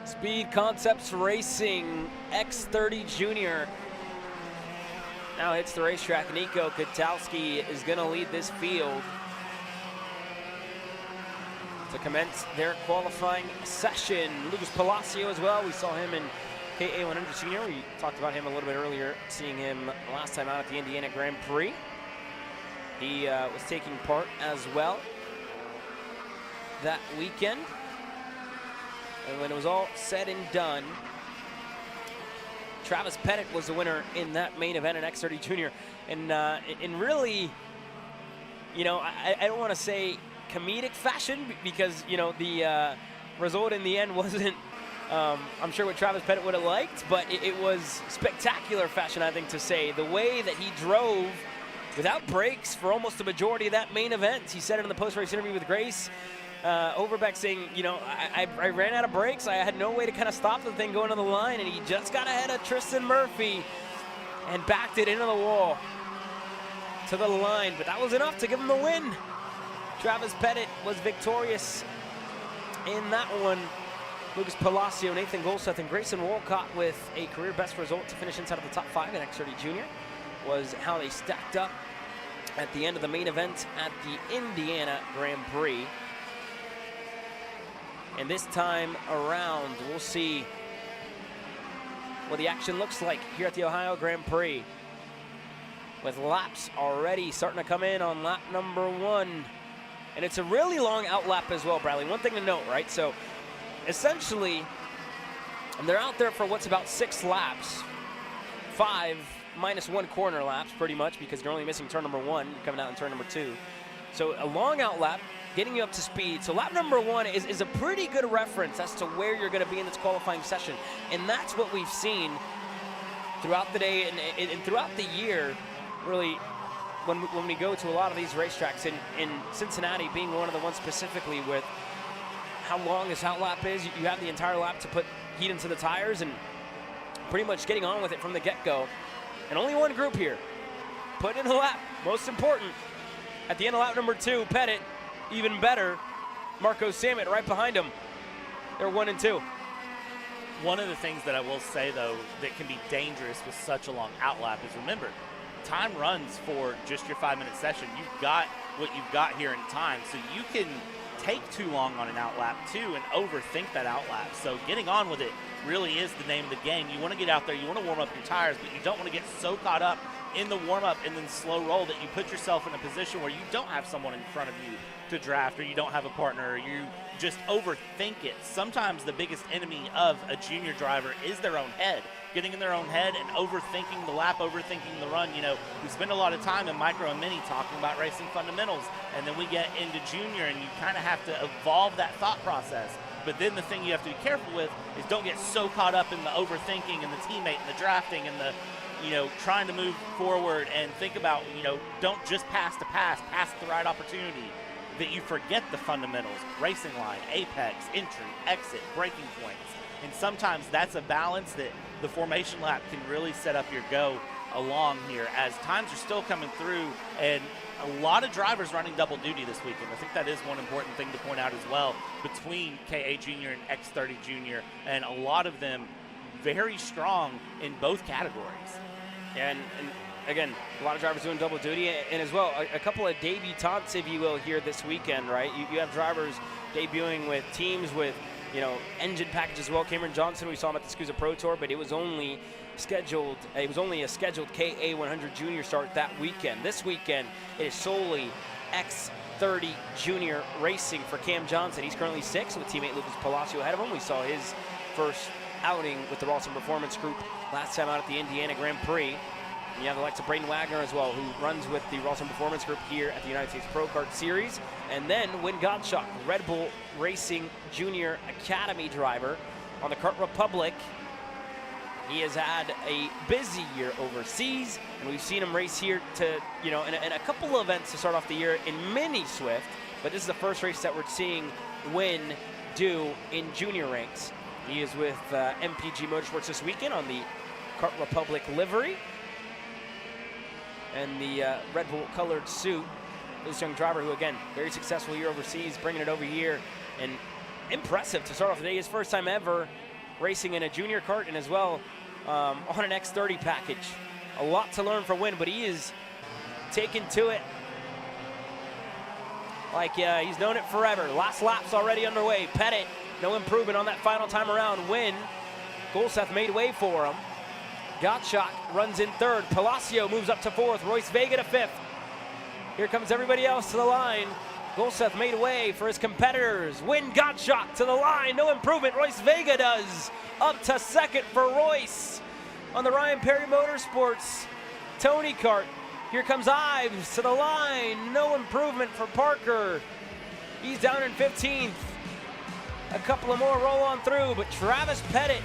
Speed Concepts Racing X30 Junior now hits the racetrack. Nico Kotowski is going to lead this field to commence their qualifying session. Lucas Palacio as well. We saw him in KA100 Senior. We talked about him a little bit earlier, seeing him last time out at the Indiana Grand Prix. He was taking part as well that weekend. And when it was all said and done, Travis Pettit was the winner in that main event in X30 Junior. And in really, you know, I don't want to say comedic fashion, because, you know, the result in the end wasn't, I'm sure what Travis Pettit would have liked, but it was spectacular fashion, I think, to say. The way that he drove without brakes for almost the majority of that main event. He said it in the post-race interview with Grace Overbeck, saying, you know, I ran out of brakes. I had no way to kind of stop the thing going to the line, and he just got ahead of Tristan Murphy and backed it into the wall. to the line, but that was enough to give him the win. Travis Pettit was victorious in that one. Lucas Palacio, Nathan Golseth, and Grayson Wolcott with a career best result to finish inside of the top 5 in X30 Junior was how they stacked up at the end of the main event at the Indiana Grand Prix. And this time around, we'll see what the action looks like here at the Ohio Grand Prix, with laps already starting to come in on lap number 1. And it's a really long out lap as well, Bradley. One thing to note, right? So essentially, they're out there for what's about 6 laps. 5 minus 1 corner laps, pretty much, because you're only missing turn number 1. You're coming out in turn number 2. So a long out lap, getting you up to speed. So lap number 1 is a pretty good reference as to where you're going to be in this qualifying session. And that's what we've seen throughout the day and throughout the year, really, when we go to a lot of these racetracks, in Cincinnati being one of the ones specifically with how long this out lap is. You have the entire lap to put heat into the tires and pretty much getting on with it from the get-go. And only one group here put in a lap. Most important, at the end of lap number 2, Pettit, even better, Marco Samet right behind him. They're 1 and 2. One of the things that I will say, though, that can be dangerous with such a long out lap is, remember, time runs for just your 5-minute session. You've got what you've got here in time, so you can take too long on an out lap too and overthink that out lap. So getting on with it really is the name of the game. You want to get out there, you want to warm up your tires, but you don't want to get so caught up in the warm up and then slow roll that you put yourself in a position where you don't have someone in front of you to draft, or you don't have a partner, or you just overthink it. Sometimes the biggest enemy of a junior driver is their own head. Getting in their own head and overthinking the lap, overthinking the run. You know, we spend a lot of time in micro and mini talking about racing fundamentals, and then we get into junior and you kind of have to evolve that thought process. But then the thing you have to be careful with is don't get so caught up in the overthinking and the teammate and the drafting and the, you know, trying to move forward and think about, you know, don't just pass the right opportunity, that you forget the fundamentals: racing line, apex, entry, exit, braking points. And sometimes that's a balance that the formation lap can really set up your go along here, as times are still coming through and a lot of drivers running double duty this weekend. I think that is one important thing to point out as well between KA Junior and X30 Junior, and a lot of them very strong in both categories. And again, a lot of drivers doing double duty, and as well, a couple of debutantes, if you will, here this weekend, right? You have drivers debuting with teams with, you know, engine package as well. Cameron Johnson, we saw him at the SCUSA Pro Tour, but it was only a scheduled KA 100 Junior start that weekend. This weekend, it is solely X30 Junior racing for Cam Johnson. He's currently 6th with teammate Lucas Palacio ahead of him. We saw his first outing with the Rawson Performance Group last time out at the Indiana Grand Prix. And you have the likes of Braden Wagner as well, who runs with the Rawson Performance Group here at the United States Pro Kart Series. And then Wynn Gottschalk, Red Bull Racing Junior Academy driver on the Kart Republic. He has had a busy year overseas, and we've seen him race here to, you know, in a couple of events to start off the year in Mini Swift. But this is the first race that we're seeing Wynn do in junior ranks. He is with MPG Motorsports this weekend on the Kart Republic livery and the Red Bull colored suit. This young driver who, again, very successful year overseas, bringing it over here, and impressive to start off the day. His first time ever racing in a junior kart, and as well on an X30 package. A lot to learn for Wynn, but he is taking to it like he's known it forever. Last lap's already underway. Pettit, no improvement on that final time around. Wynn, Golseth made way for him. Gottschalk runs in 3rd. Palacio moves up to 4th. Royce Vega to 5th. Here comes everybody else to the line. Golseth made way for his competitors. Wynn Gottschalk to the line. No improvement. Royce Vega does. Up to 2nd for Royce on the Ryan Perry Motorsports Tony Kart. Here comes Ives to the line. No improvement for Parker. He's down in 15th. A couple of more roll on through, but Travis Pettit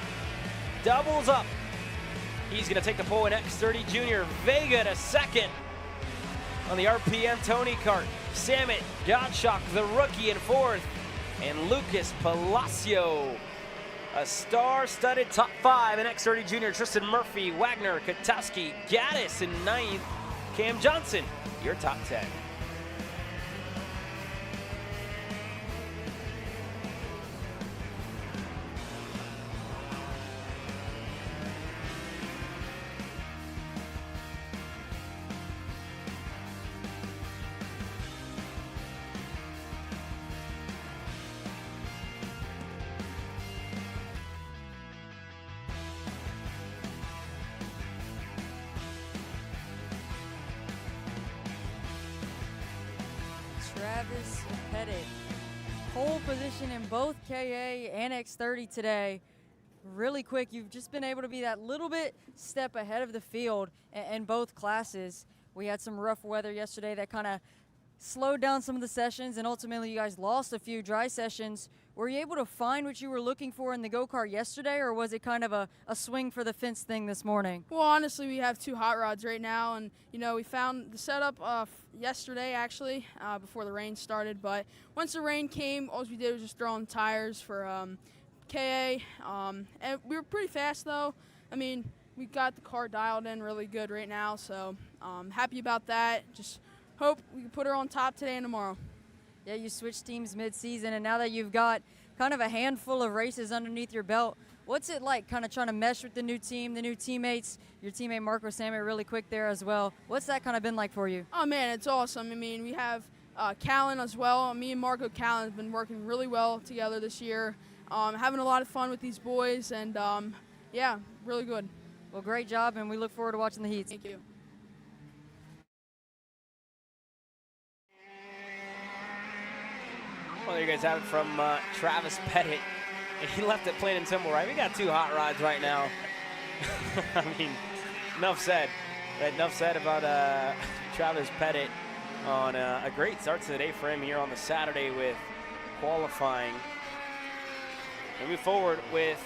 doubles up. He's going to take the pole in X30 Junior. Vega to 2nd on the RPM Tony Kart. Samet, Gottschalk, the rookie, in 4th. And Lucas Palacio, a star-studded top 5 in X30 Junior. Tristan Murphy, Wagner, Katowski, Gaddis in 9th. Cam Johnson, your top 10. Travis Pettit, pole position in both KA and X30 today. Really quick, you've just been able to be that little bit step ahead of the field in both classes. We had some rough weather yesterday that kind of slowed down some of the sessions, and ultimately you guys lost a few dry sessions. Were you able to find what you were looking for in the go-kart yesterday, or was it kind of a swing for the fence thing this morning? Well, honestly, we have 2 hot rods right now, and we found the setup yesterday actually before the rain started. But once the rain came, all we did was just throw on tires for KA, and we were pretty fast though. I mean, we got the car dialed in really good right now, so happy about that. Just hope we can put her on top today and tomorrow. Yeah, you switched teams mid-season, and now that you've got kind of a handful of races underneath your belt, what's it like kind of trying to mesh with the new team, the new teammates? Your teammate Marco Sammet really quick there as well. What's that kind of been like for you? Oh, man, it's awesome. I mean, we have Callan as well. Me and Marco Callan have been working really well together this year, having a lot of fun with these boys, and, yeah, really good. Well, great job, and we look forward to watching the heats. Thank you. Well, there you guys have it from Travis Pettit. And he left it plain and simple, right? We got 2 hot rods right now. I mean, enough said. Enough said about Travis Pettit on a great start to the day for him here on the Saturday with qualifying. We move forward with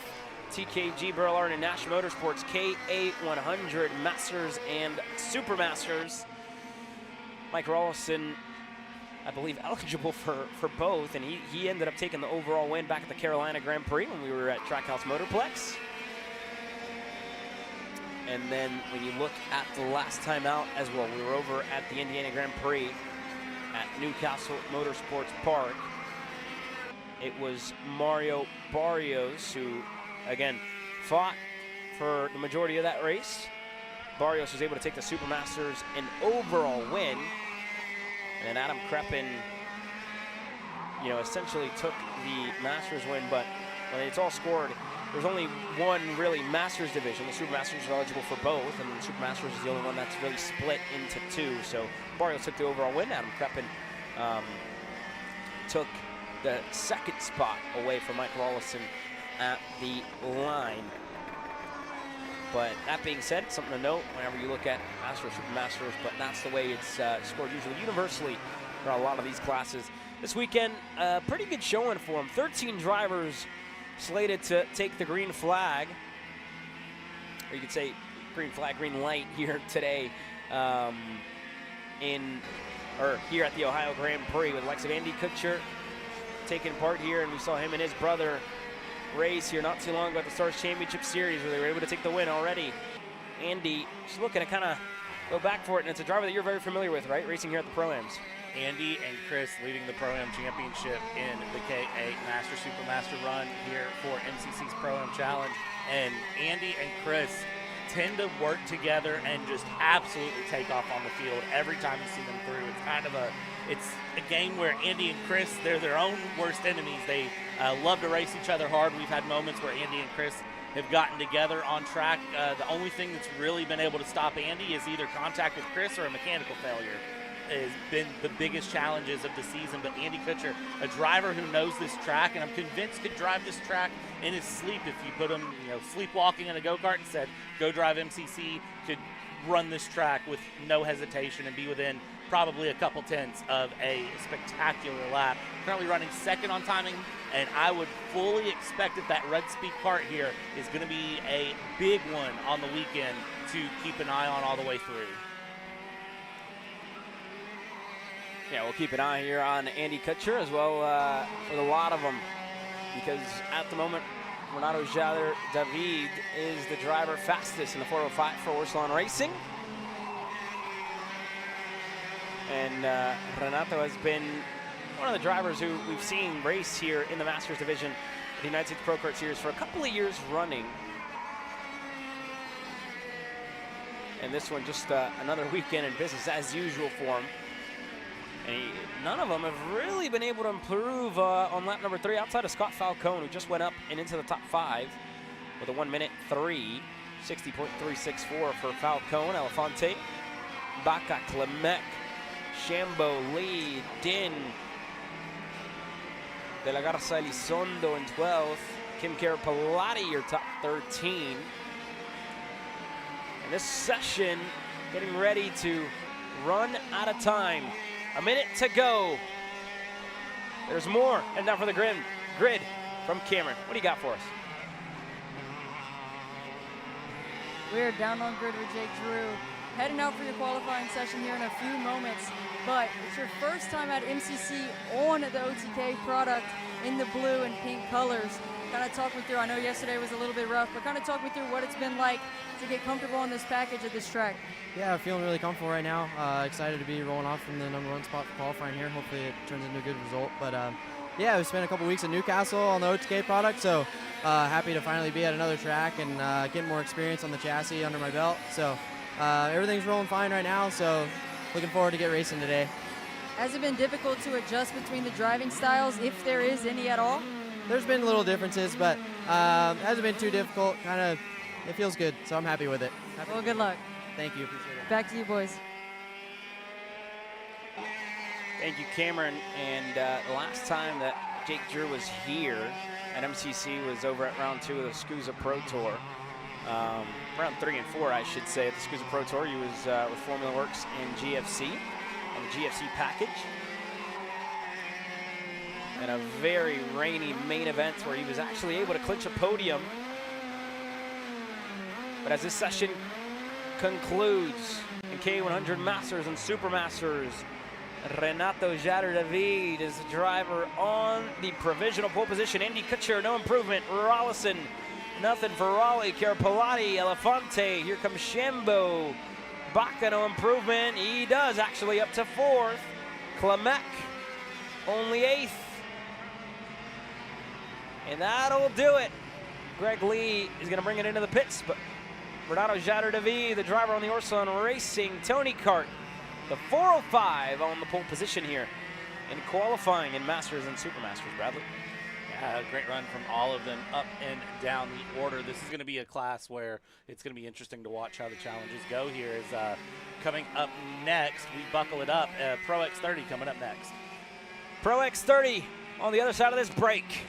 TKG Burl Arden and National Motorsports KA100 Masters and Super Masters. Mike Rawlson, I believe, eligible for both, and he ended up taking the overall win back at the Carolina Grand Prix when we were at Trackhouse Motorplex. And then when you look at the last time out as well, we were over at the Indiana Grand Prix at Newcastle Motorsports Park. It was Mario Barrios who, again, fought for the majority of that race. Barrios was able to take the Super Masters and overall win. And then Adam Kreppen, essentially took the Masters win, but when it's all scored, there's only one really Masters division. The Super Masters are eligible for both, and the Super Masters is the only one that's really split into 2. So Barrios took the overall win. Adam Kreppen took the 2nd spot away from Mike Rawlson at the line. But that being said, something to note whenever you look at Masters, Super Masters, but that's the way it's scored usually universally for a lot of these classes. This weekend, pretty good showing for them. 13 drivers slated to take the green flag, or you could say green flag, green light here today here at the Ohio Grand Prix, with the likes of Andy Kutcher taking part here, and we saw him and his brother race here not too long ago at the Stars Championship Series where they were able to take the win already. Andy just looking to kind of go back for it, and it's a driver that you're very familiar with, right? Racing here at the Pro-Ams. Andy and Chris leading the Pro-Am Championship in the KA Master Super Master run here for MCC's Pro-Am Challenge. And Andy and Chris tend to work together and just absolutely take off on the field every time you see them through. It's kind of it's a game where Andy and Chris, they're their own worst enemies. They love to race each other hard. We've had moments where Andy and Chris have gotten together on track. The only thing that's really been able to stop Andy is either contact with Chris or a mechanical failure. Has been the biggest challenges of the season. But Andy Kutcher, a driver who knows this track, and I'm convinced could drive this track in his sleep if you put him, sleepwalking in a go-kart and said, go drive MCC, could run this track with no hesitation and be within probably a couple tenths of a spectacular lap. Currently running 2nd on timing, and I would fully expect that Red Speed Kart here is going to be a big one on the weekend to keep an eye on all the way through. Yeah, we'll keep an eye here on Andy Kutcher as well with a lot of them, because at the moment, Renato Jader David is the driver fastest in the 405 for Orsalon Racing. And Renato has been one of the drivers who we've seen race here in the Masters Division, the United States Pro Kart Series, for a couple of years running. And this one just another weekend in business as usual for him. And none of them have really been able to improve on lap number 3 outside of Scott Falcone, who just went up and into the top 5 with a 1:03, 60.364 for Falcone. Elefante, Baca, Clemec, Shambo, Lee, Din, De La Garza Elizondo in 12th. Kim Carapalati, your top 13. And this session getting ready to run out of time. A minute to go. There's more. And now for the grid from Cameron. What do you got for us? We're down on grid with Jake Drew, heading out for your qualifying session here in a few moments. But it's your first time at MCC on the OTK product in the blue and pink colors. Kind of talk me through, I know yesterday was a little bit rough, but kind of talk me through what it's been like to get comfortable on this package at this track. Yeah, feeling really comfortable right now. Excited to be rolling off from the #1 spot for qualifying here. Hopefully it turns into a good result. But yeah, we spent a couple weeks in Newcastle on the OTK product, so happy to finally be at another track and get more experience on the chassis under my belt. So everything's rolling fine right now, so looking forward to get racing today. Has it been difficult to adjust between the driving styles, if there is any at all? There's been little differences, but it hasn't been too difficult. It feels good, so I'm happy with it. Well, good luck. Thank you. Appreciate it. Back to you, boys. Thank you, Cameron. And the last time that Jake Drew was here at MCC was over at round 2 of the SCUSA Pro Tour. Round 3 and 4, I should say, at the SCUSA Pro Tour. He was with Formula Works and GFC on the GFC package. And a very rainy main event where he was actually able to clinch a podium. But as this session concludes in K100 Masters and Super Masters, Renato Jader David is the driver on the provisional pole position. Andy Kutcher, no improvement. Rollison, nothing for Raleigh. Carapalati, Elefante, here comes Shambo. Baca, no improvement. He does actually up to 4th. Clemec, only 8th. And that'll do it. Greg Lee is going to bring it into the pits, but Renato Jader David, the driver on the Orson Racing Tony Kart, the 405 on the pole position here in qualifying in Masters and Super Masters. Bradley? Yeah, a great run from all of them up and down the order. This is going to be a class where it's going to be interesting to watch how the challenges go here. Is coming up next, we buckle it up. Pro X30 coming up next. Pro X30 on the other side of this break.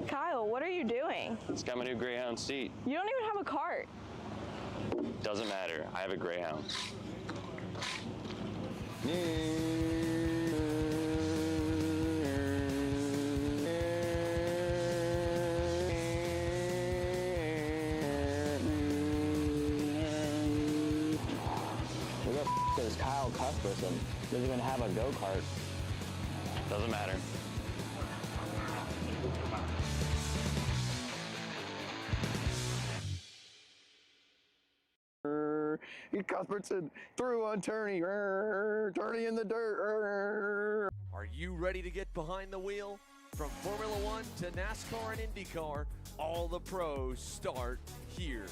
Kyle, what are you doing? It's got my new Greyhound seat. You don't even have a cart. Doesn't matter. I have a Greyhound. Who the f is Kyle Cuthbertson? Doesn't even have a go-kart. Doesn't matter. Cuthbertson through on Turney. Turney in the dirt. Are you ready to get behind the wheel? From Formula One to NASCAR and IndyCar, all the pros start here.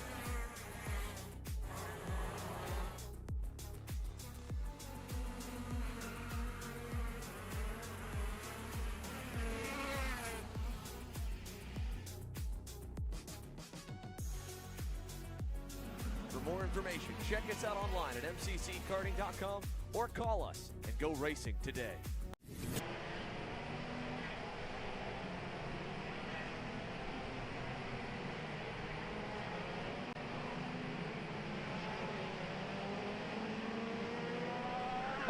For more information, check us out online at mcckarting.com or call us and go racing today.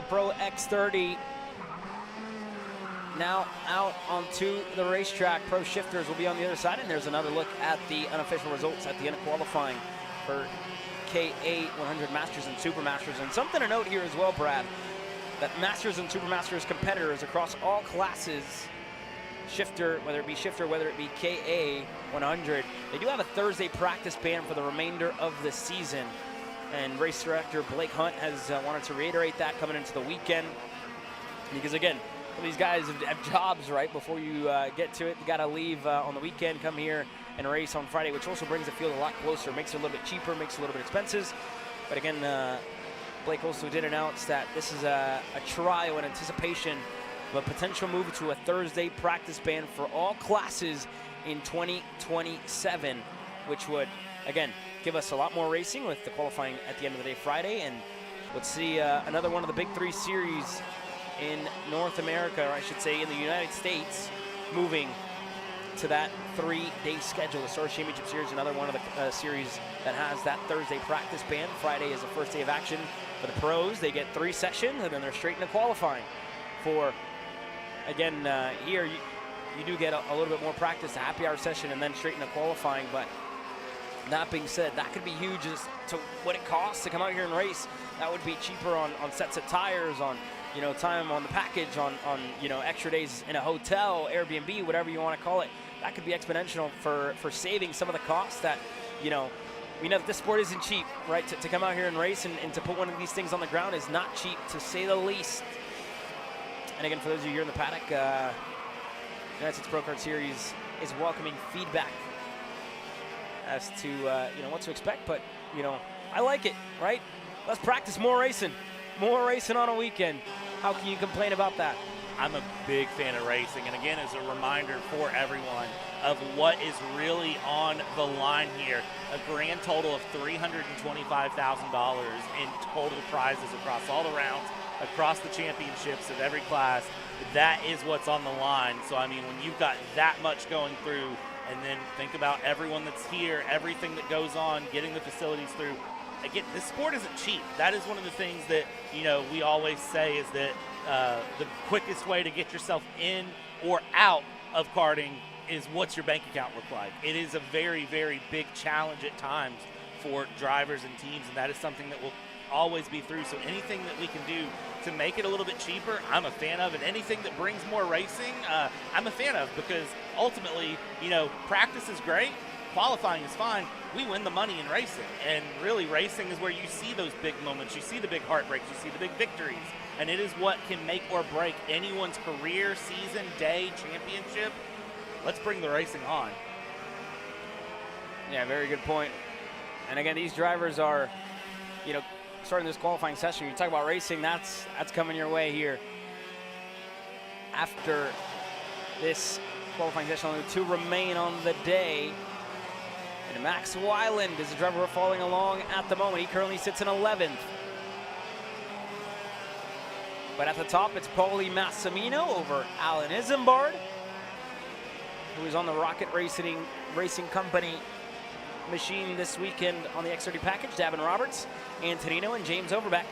Pro X30 now out onto the racetrack. Pro shifters will be on the other side, and there's another look at the unofficial results at the end of qualifying for KA 100 Masters and Super Masters. And something to note here as well, Brad, that Masters and Super Masters competitors across all classes, shifter, whether it be KA 100, they do have a Thursday practice ban for the remainder of the season. And race director Blake Hunt has wanted to reiterate that coming into the weekend. Because again, these guys have jobs, right? Before you get to it, you got to leave on the weekend, come here and race on Friday, which also brings the field a lot closer, makes it a little bit cheaper, makes it a little bit expensive. But again, Blake also did announce that this is a trial in anticipation of a potential move to a Thursday practice ban for all classes in 2027, which would, again, give us a lot more racing with the qualifying at the end of the day Friday. And let's see another one of the big 3 series in North America, or I should say in the United States, moving to that 3-day schedule. The Stars Championship Series, another one of the series that has that Thursday practice ban. Friday is the first day of action for the pros. They get 3 sessions, and then they're straight into qualifying. For, again, here you do get a little bit more practice, a happy hour session, and then straight into qualifying. But that being said, that could be huge as to what it costs to come out here and race. That would be cheaper on sets of tires, on time on the package, on extra days in a hotel, Airbnb, whatever you want to call it. That could be exponential for saving some of the costs that, we know that this sport isn't cheap, right? To come out here and race and to put one of these things on the ground is not cheap, to say the least. And again, for those of you here in the paddock, United States Pro Kart Series is welcoming feedback as to, what to expect. But, I like it, right? Let's practice more racing. More racing on a weekend. How can you complain about that? I'm a big fan of racing, and again, as a reminder for everyone of what is really on the line here, a grand total of $325,000 in total prizes across all the rounds, across the championships of every class. That is what's on the line. So, I mean, when you've got that much going through, and then think about everyone that's here, everything that goes on, getting the facilities through. Again, this sport isn't cheap. That is one of the things that, we always say is that the quickest way to get yourself in or out of karting is what's your bank account look like. It is a very, very big challenge at times for drivers and teams, and that is something that will always be through. So anything that we can do to make it a little bit cheaper, I'm a fan of. And anything that brings more racing, I'm a fan of, because ultimately, practice is great. Qualifying is fine. We win the money in racing, and really racing is where you see those big moments, you see the big heartbreaks, you see the big victories, and it is what can make or break anyone's career, season, day, championship. Let's bring the racing on. Yeah, very good point. And again, these drivers are, starting this qualifying session. You talk about racing, that's coming your way here. After this qualifying session, only 2 remain on the day. And Max Weiland is the driver we're following along at the moment. He currently sits in 11th. But at the top, it's Paulie Massimino over Alan Isambard, who is on the Rocket Racing Company machine this weekend on the X30 package. Davin Roberts, Antonino, and James Overbeck.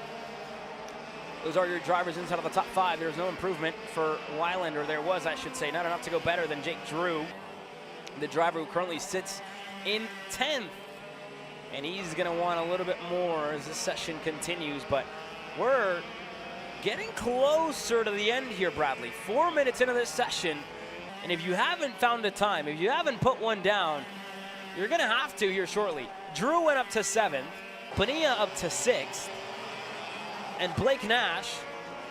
Those are your drivers inside of the top 5. There's no improvement for Weiland, or there was, I should say. Not enough to go better than Jake Drew, the driver who currently sits in 10th. And he's going to want a little bit more as this session continues. But we're getting closer to the end here, Bradley. 4 minutes into this session. And if you haven't found a time, if you haven't put one down, you're going to have to here shortly. Drew went up to 7th. Bonilla up to 6th. And Blake Nash,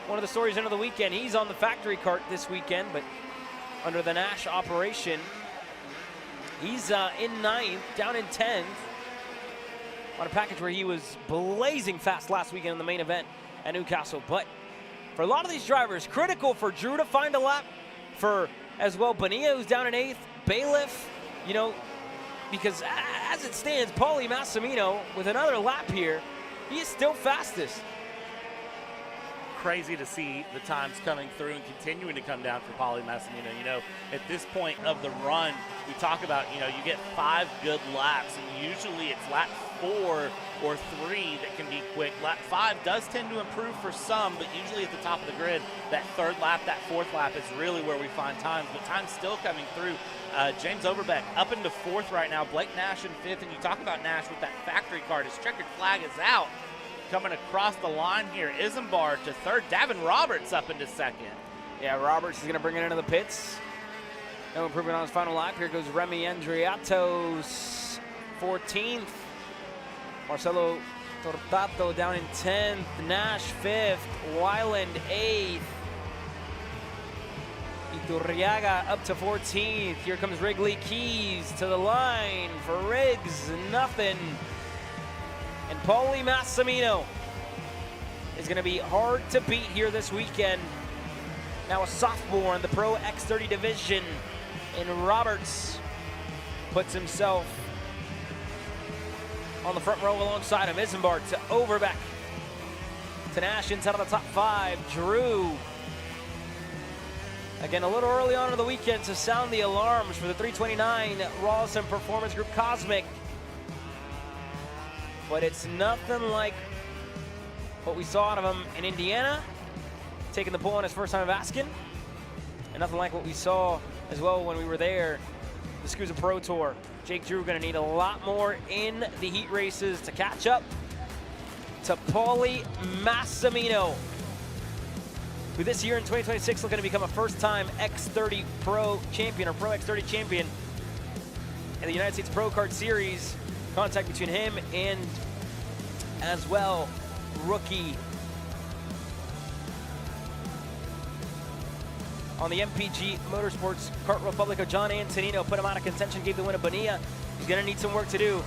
one of the stories into the weekend, he's on the factory kart this weekend, but under the Nash operation, he's in 9th, down in 10th, on a package where he was blazing fast last weekend in the main event at Newcastle. But for a lot of these drivers, critical for Drew to find a lap, for as well Bonilla, who's down in 8th, Bailiff, because as it stands, Paulie Massimino with another lap here, he is still fastest. Crazy to see the times coming through and continuing to come down for Paulie Massimino. At this point of the run, we talk about, you get 5 good laps, and usually it's lap 4 or 3 that can be quick. Lap 5 does tend to improve for some, but usually at the top of the grid, that 3rd lap, that 4th lap is really where we find times, but time's still coming through. James Overbeck up into 4th right now, Blake Nash in 5th, and you talk about Nash with that factory kart, his checkered flag is out. Coming across the line here, Isambard to 3rd, Davin Roberts up into 2nd. Yeah, Roberts is going to bring it into the pits. No improvement on his final lap. Here goes Remy Andriatos, 14th. Marcelo Tortato down in 10th, Nash 5th, Weiland 8th. Iturriaga up to 14th. Here comes Wrigley Keys to the line for Riggs, nothing. And Paulie Massimino is going to be hard to beat here this weekend. Now a sophomore in the Pro X30 division in Roberts puts himself on the front row alongside him. Isenbart to Overbeck to Nash inside of the top 5. Drew, again a little early on in the weekend to sound the alarms for the 329 Rawson Performance Group Cosmic. But it's nothing like what we saw out of him in Indiana, taking the pole on his first time of asking, and nothing like what we saw as well when we were there, the SCUSA Pro Tour. Jake Drew going to need a lot more in the heat races to catch up to Paulie Massimino, who this year in 2026 looking to become a first-time X30 Pro champion or Pro X30 champion in the United States Pro Kart Series. Contact between him and as well rookie on the MPG Motorsports Kart Republico, John Antonino put him out of contention, gave the win to Bonilla. He's going to need some work to do.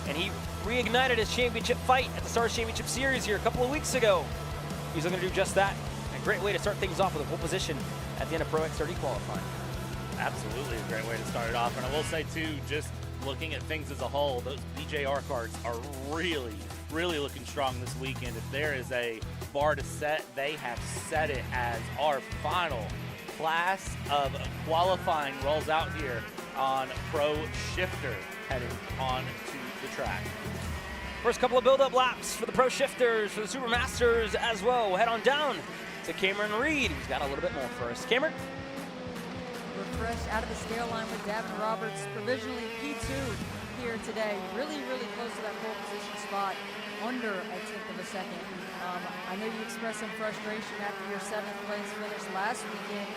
And he reignited his championship fight at the Stars Championship Series here a couple of weeks ago. He's looking to do just that. A great way to start things off with a pole position at the end of Pro X30 qualifying. Absolutely a great way to start it off. And I will say too, just looking at things as a whole, those BJR carts are really looking strong this weekend. If there is a bar to set, they have set it as our final class of qualifying rolls out here on Pro Shifter, heading on to the track. First couple of build-up laps for the Pro Shifters, for the Supermasters as well. We'll head on down to Cameron Reed, who's got a little bit more for us. Cameron? We're fresh out of the scale line with Davin Roberts, provisionally P2 here today. Really close to that pole position spot, under a tenth of a second. I know you expressed some frustration after your 7th place finish last weekend,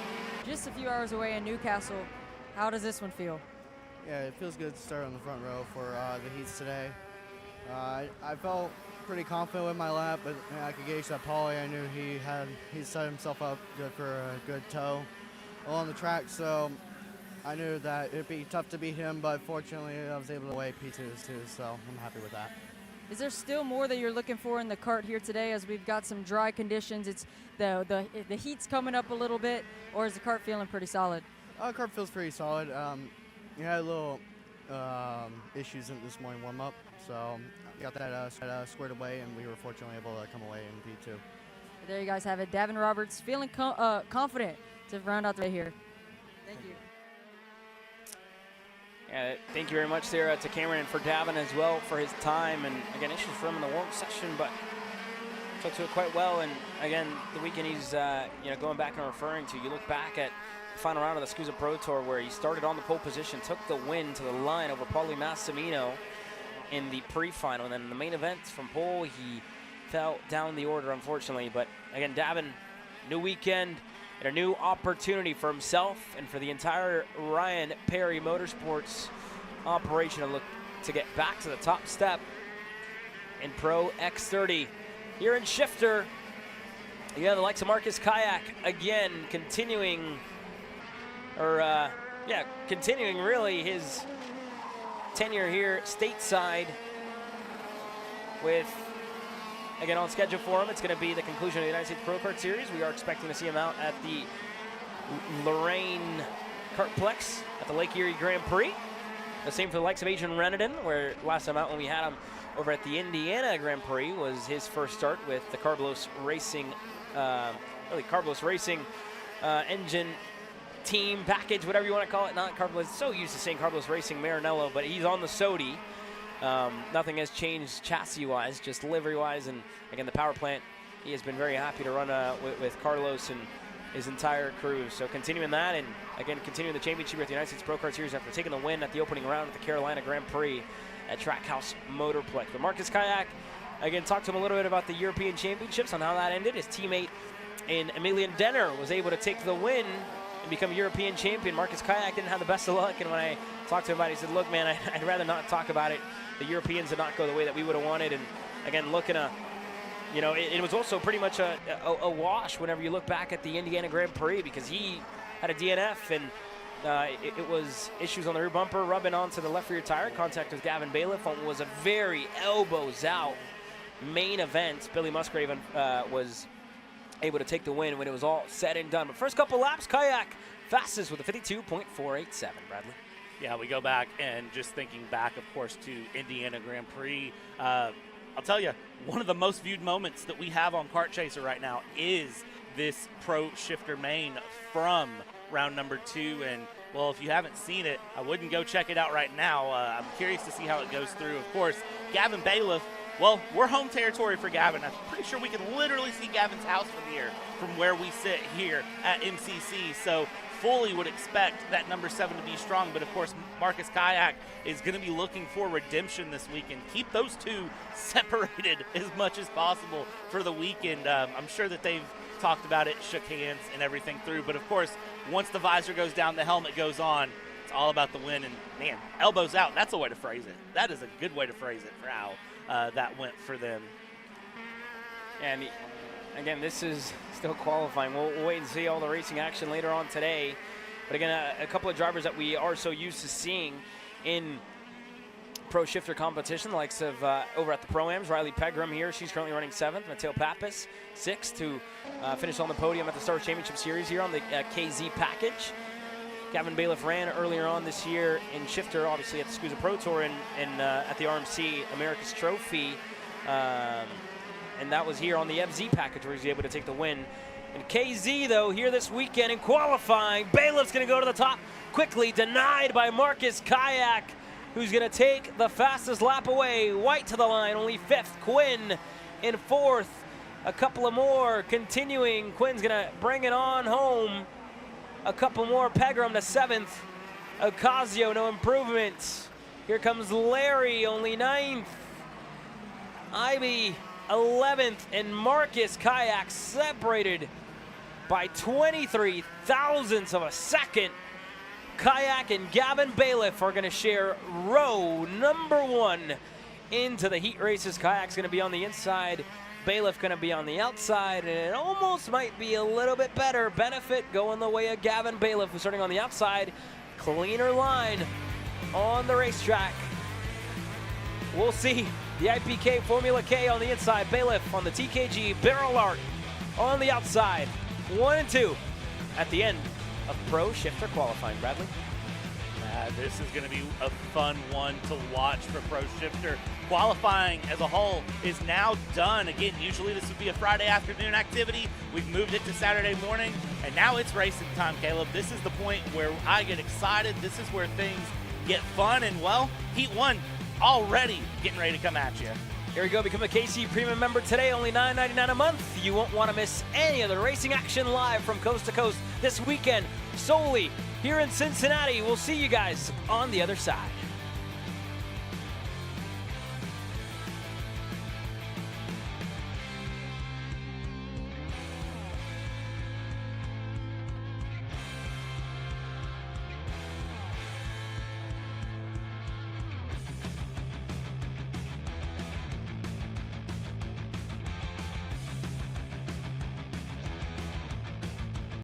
just a few hours away in Newcastle. How does this one feel? Yeah, it feels good to start on the front row for the heats today. I felt pretty confident with my lap, but I could gauge that Paulie. I knew he set himself up good for a good tow along the track, so I knew that it'd be tough to beat him, but fortunately I was able to weigh P2s too, so I'm happy with that. Is there still more that you're looking for in the kart here today, as we've got some dry conditions? It's the heat's coming up a little bit, or is the kart feeling pretty solid? Kart feels pretty solid. We had a little issues in this morning warm up, so got that squared away, and we were fortunately able to come away in P2. There you guys have it. Davin Roberts feeling confident to round out the day here. Thank you. Yeah, thank you very much there to Cameron and for Davin as well for his time. And again, issues for him in the warm session, but took to it quite well. And again, the weekend he's going back and referring to, you look back at the final round of the SCUSA Pro Tour where he started on the pole position, took the win to the line over Paulie Massimino in the pre-final. And then in the main event from pole, he fell down the order, unfortunately. But again, Davin, new weekend and a new opportunity for himself and for the entire Ryan Perry Motorsports operation to look to get back to the top step in Pro X30. Here in Shifter, you have the likes of Marcus Kayak again continuing really his tenure here stateside with, again, on schedule for him, it's going to be the conclusion of the United States Pro Kart Series. We are expecting to see him out at the Lorraine KartPlex at the Lake Erie Grand Prix. The same for the likes of Adrian Renadin, where last time out when we had him over at the Indiana Grand Prix was his first start with the Carblos Racing, engine team package, whatever you want to call it. Not Carblos, so used to saying Carblos Racing Maranello, but he's on the Sodi. Nothing has changed chassis-wise, just livery-wise, and again, the power plant, he has been very happy to run with Carlos and his entire crew. So continuing that, and again, continuing the championship at the United States Pro Kart Series after taking the win at the opening round at the Carolina Grand Prix at Trackhouse Motorplex. But Marcus Kayak, again, talked to him a little bit about the European Championships, on how that ended. His teammate in Emilian Denner was able to take the win and become European champion. Marcus Kayak didn't have the best of luck, and when I talked to him about it, he said, look, man, I'd rather not talk about it. The Europeans did not go the way that we would have wanted, and again, looking to, you know, it was also pretty much a wash whenever you look back at the Indiana Grand Prix, because he had a DNF, and it was issues on the rear bumper, rubbing onto the left rear tire, contact with Gavin Bailiff on what was a very elbows out main event. Billy Musgrave was able to take the win when it was all said and done. But first couple laps, Kayak fastest with a 52.487, Bradley. Yeah, we go back and just thinking back, of course, to Indiana Grand Prix. I'll tell you, one of the most viewed moments that we have on Kart Chaser right now is this Pro Shifter main from round number 2. And, well, if you haven't seen it, I wouldn't go check it out right now. I'm curious to see how it goes through. Of course, Gavin Bailiff, well, we're home territory for Gavin. I'm pretty sure we can literally see Gavin's house from here, from where we sit here at MCC. So fully would expect that number 7 to be strong. But, of course, Marcus Kayak is going to be looking for redemption this weekend. Keep those two separated as much as possible for the weekend. I'm sure that they've talked about it, shook hands and everything through. But, of course, once the visor goes down, the helmet goes on, it's all about the win. And, man, elbows out, that's a way to phrase it. That is a good way to phrase it for how that went for them. And again, this is still qualifying. We'll wait and see all the racing action later on today. But again, a couple of drivers that we are so used to seeing in Pro Shifter competition, the likes of over at the Pro-Ams, Riley Pegram here. She's currently running 7th. Mateo Pappas, 6th, to finish on the podium at the Star Championship Series here on the KZ package. Gavin Bailiff ran earlier on this year in Shifter, obviously at the SCUSA Pro Tour and at the RMC America's Trophy. And that was here on the FZ package where he was able to take the win. And KZ, though, here this weekend in qualifying, Bailiff's going to go to the top quickly, denied by Marcus Kayak, who's going to take the fastest lap away. White to the line, only 5th. Quinn in 4th. A couple of more continuing. Quinn's going to bring it on home. A couple more. Pegram to 7th. Ocasio, no improvement. Here comes Larry, only 9th. Ivy, 11th. And Marcus Kayak separated by 23 thousandths of a second. Kayak and Gavin Bailiff are going to share row number 1 into the heat races. Kayak's going to be on the inside. Bailiff going to be on the outside, and it almost might be a little bit better. Benefit going the way of Gavin Bailiff, who's starting on the outside. Cleaner line on the racetrack. We'll see the IPK Formula K on the inside. Bailiff on the TKG. Barrel Art on the outside. 1 and 2 at the end of Pro Shifter Qualifying. Bradley? This is going to be a fun one to watch for Pro Shifter. Qualifying as a whole is now done. Again, usually this would be a Friday afternoon activity. We've moved it to Saturday morning, and now it's racing time, Caleb. This is the point where I get excited. This is where things get fun, and, well, Heat 1 already getting ready to come at you. Here we go. Become a KC Premium member today, only $9.99 a month. You won't want to miss any of the racing action live from coast to coast this weekend, solely here in Cincinnati. We'll see you guys on the other side.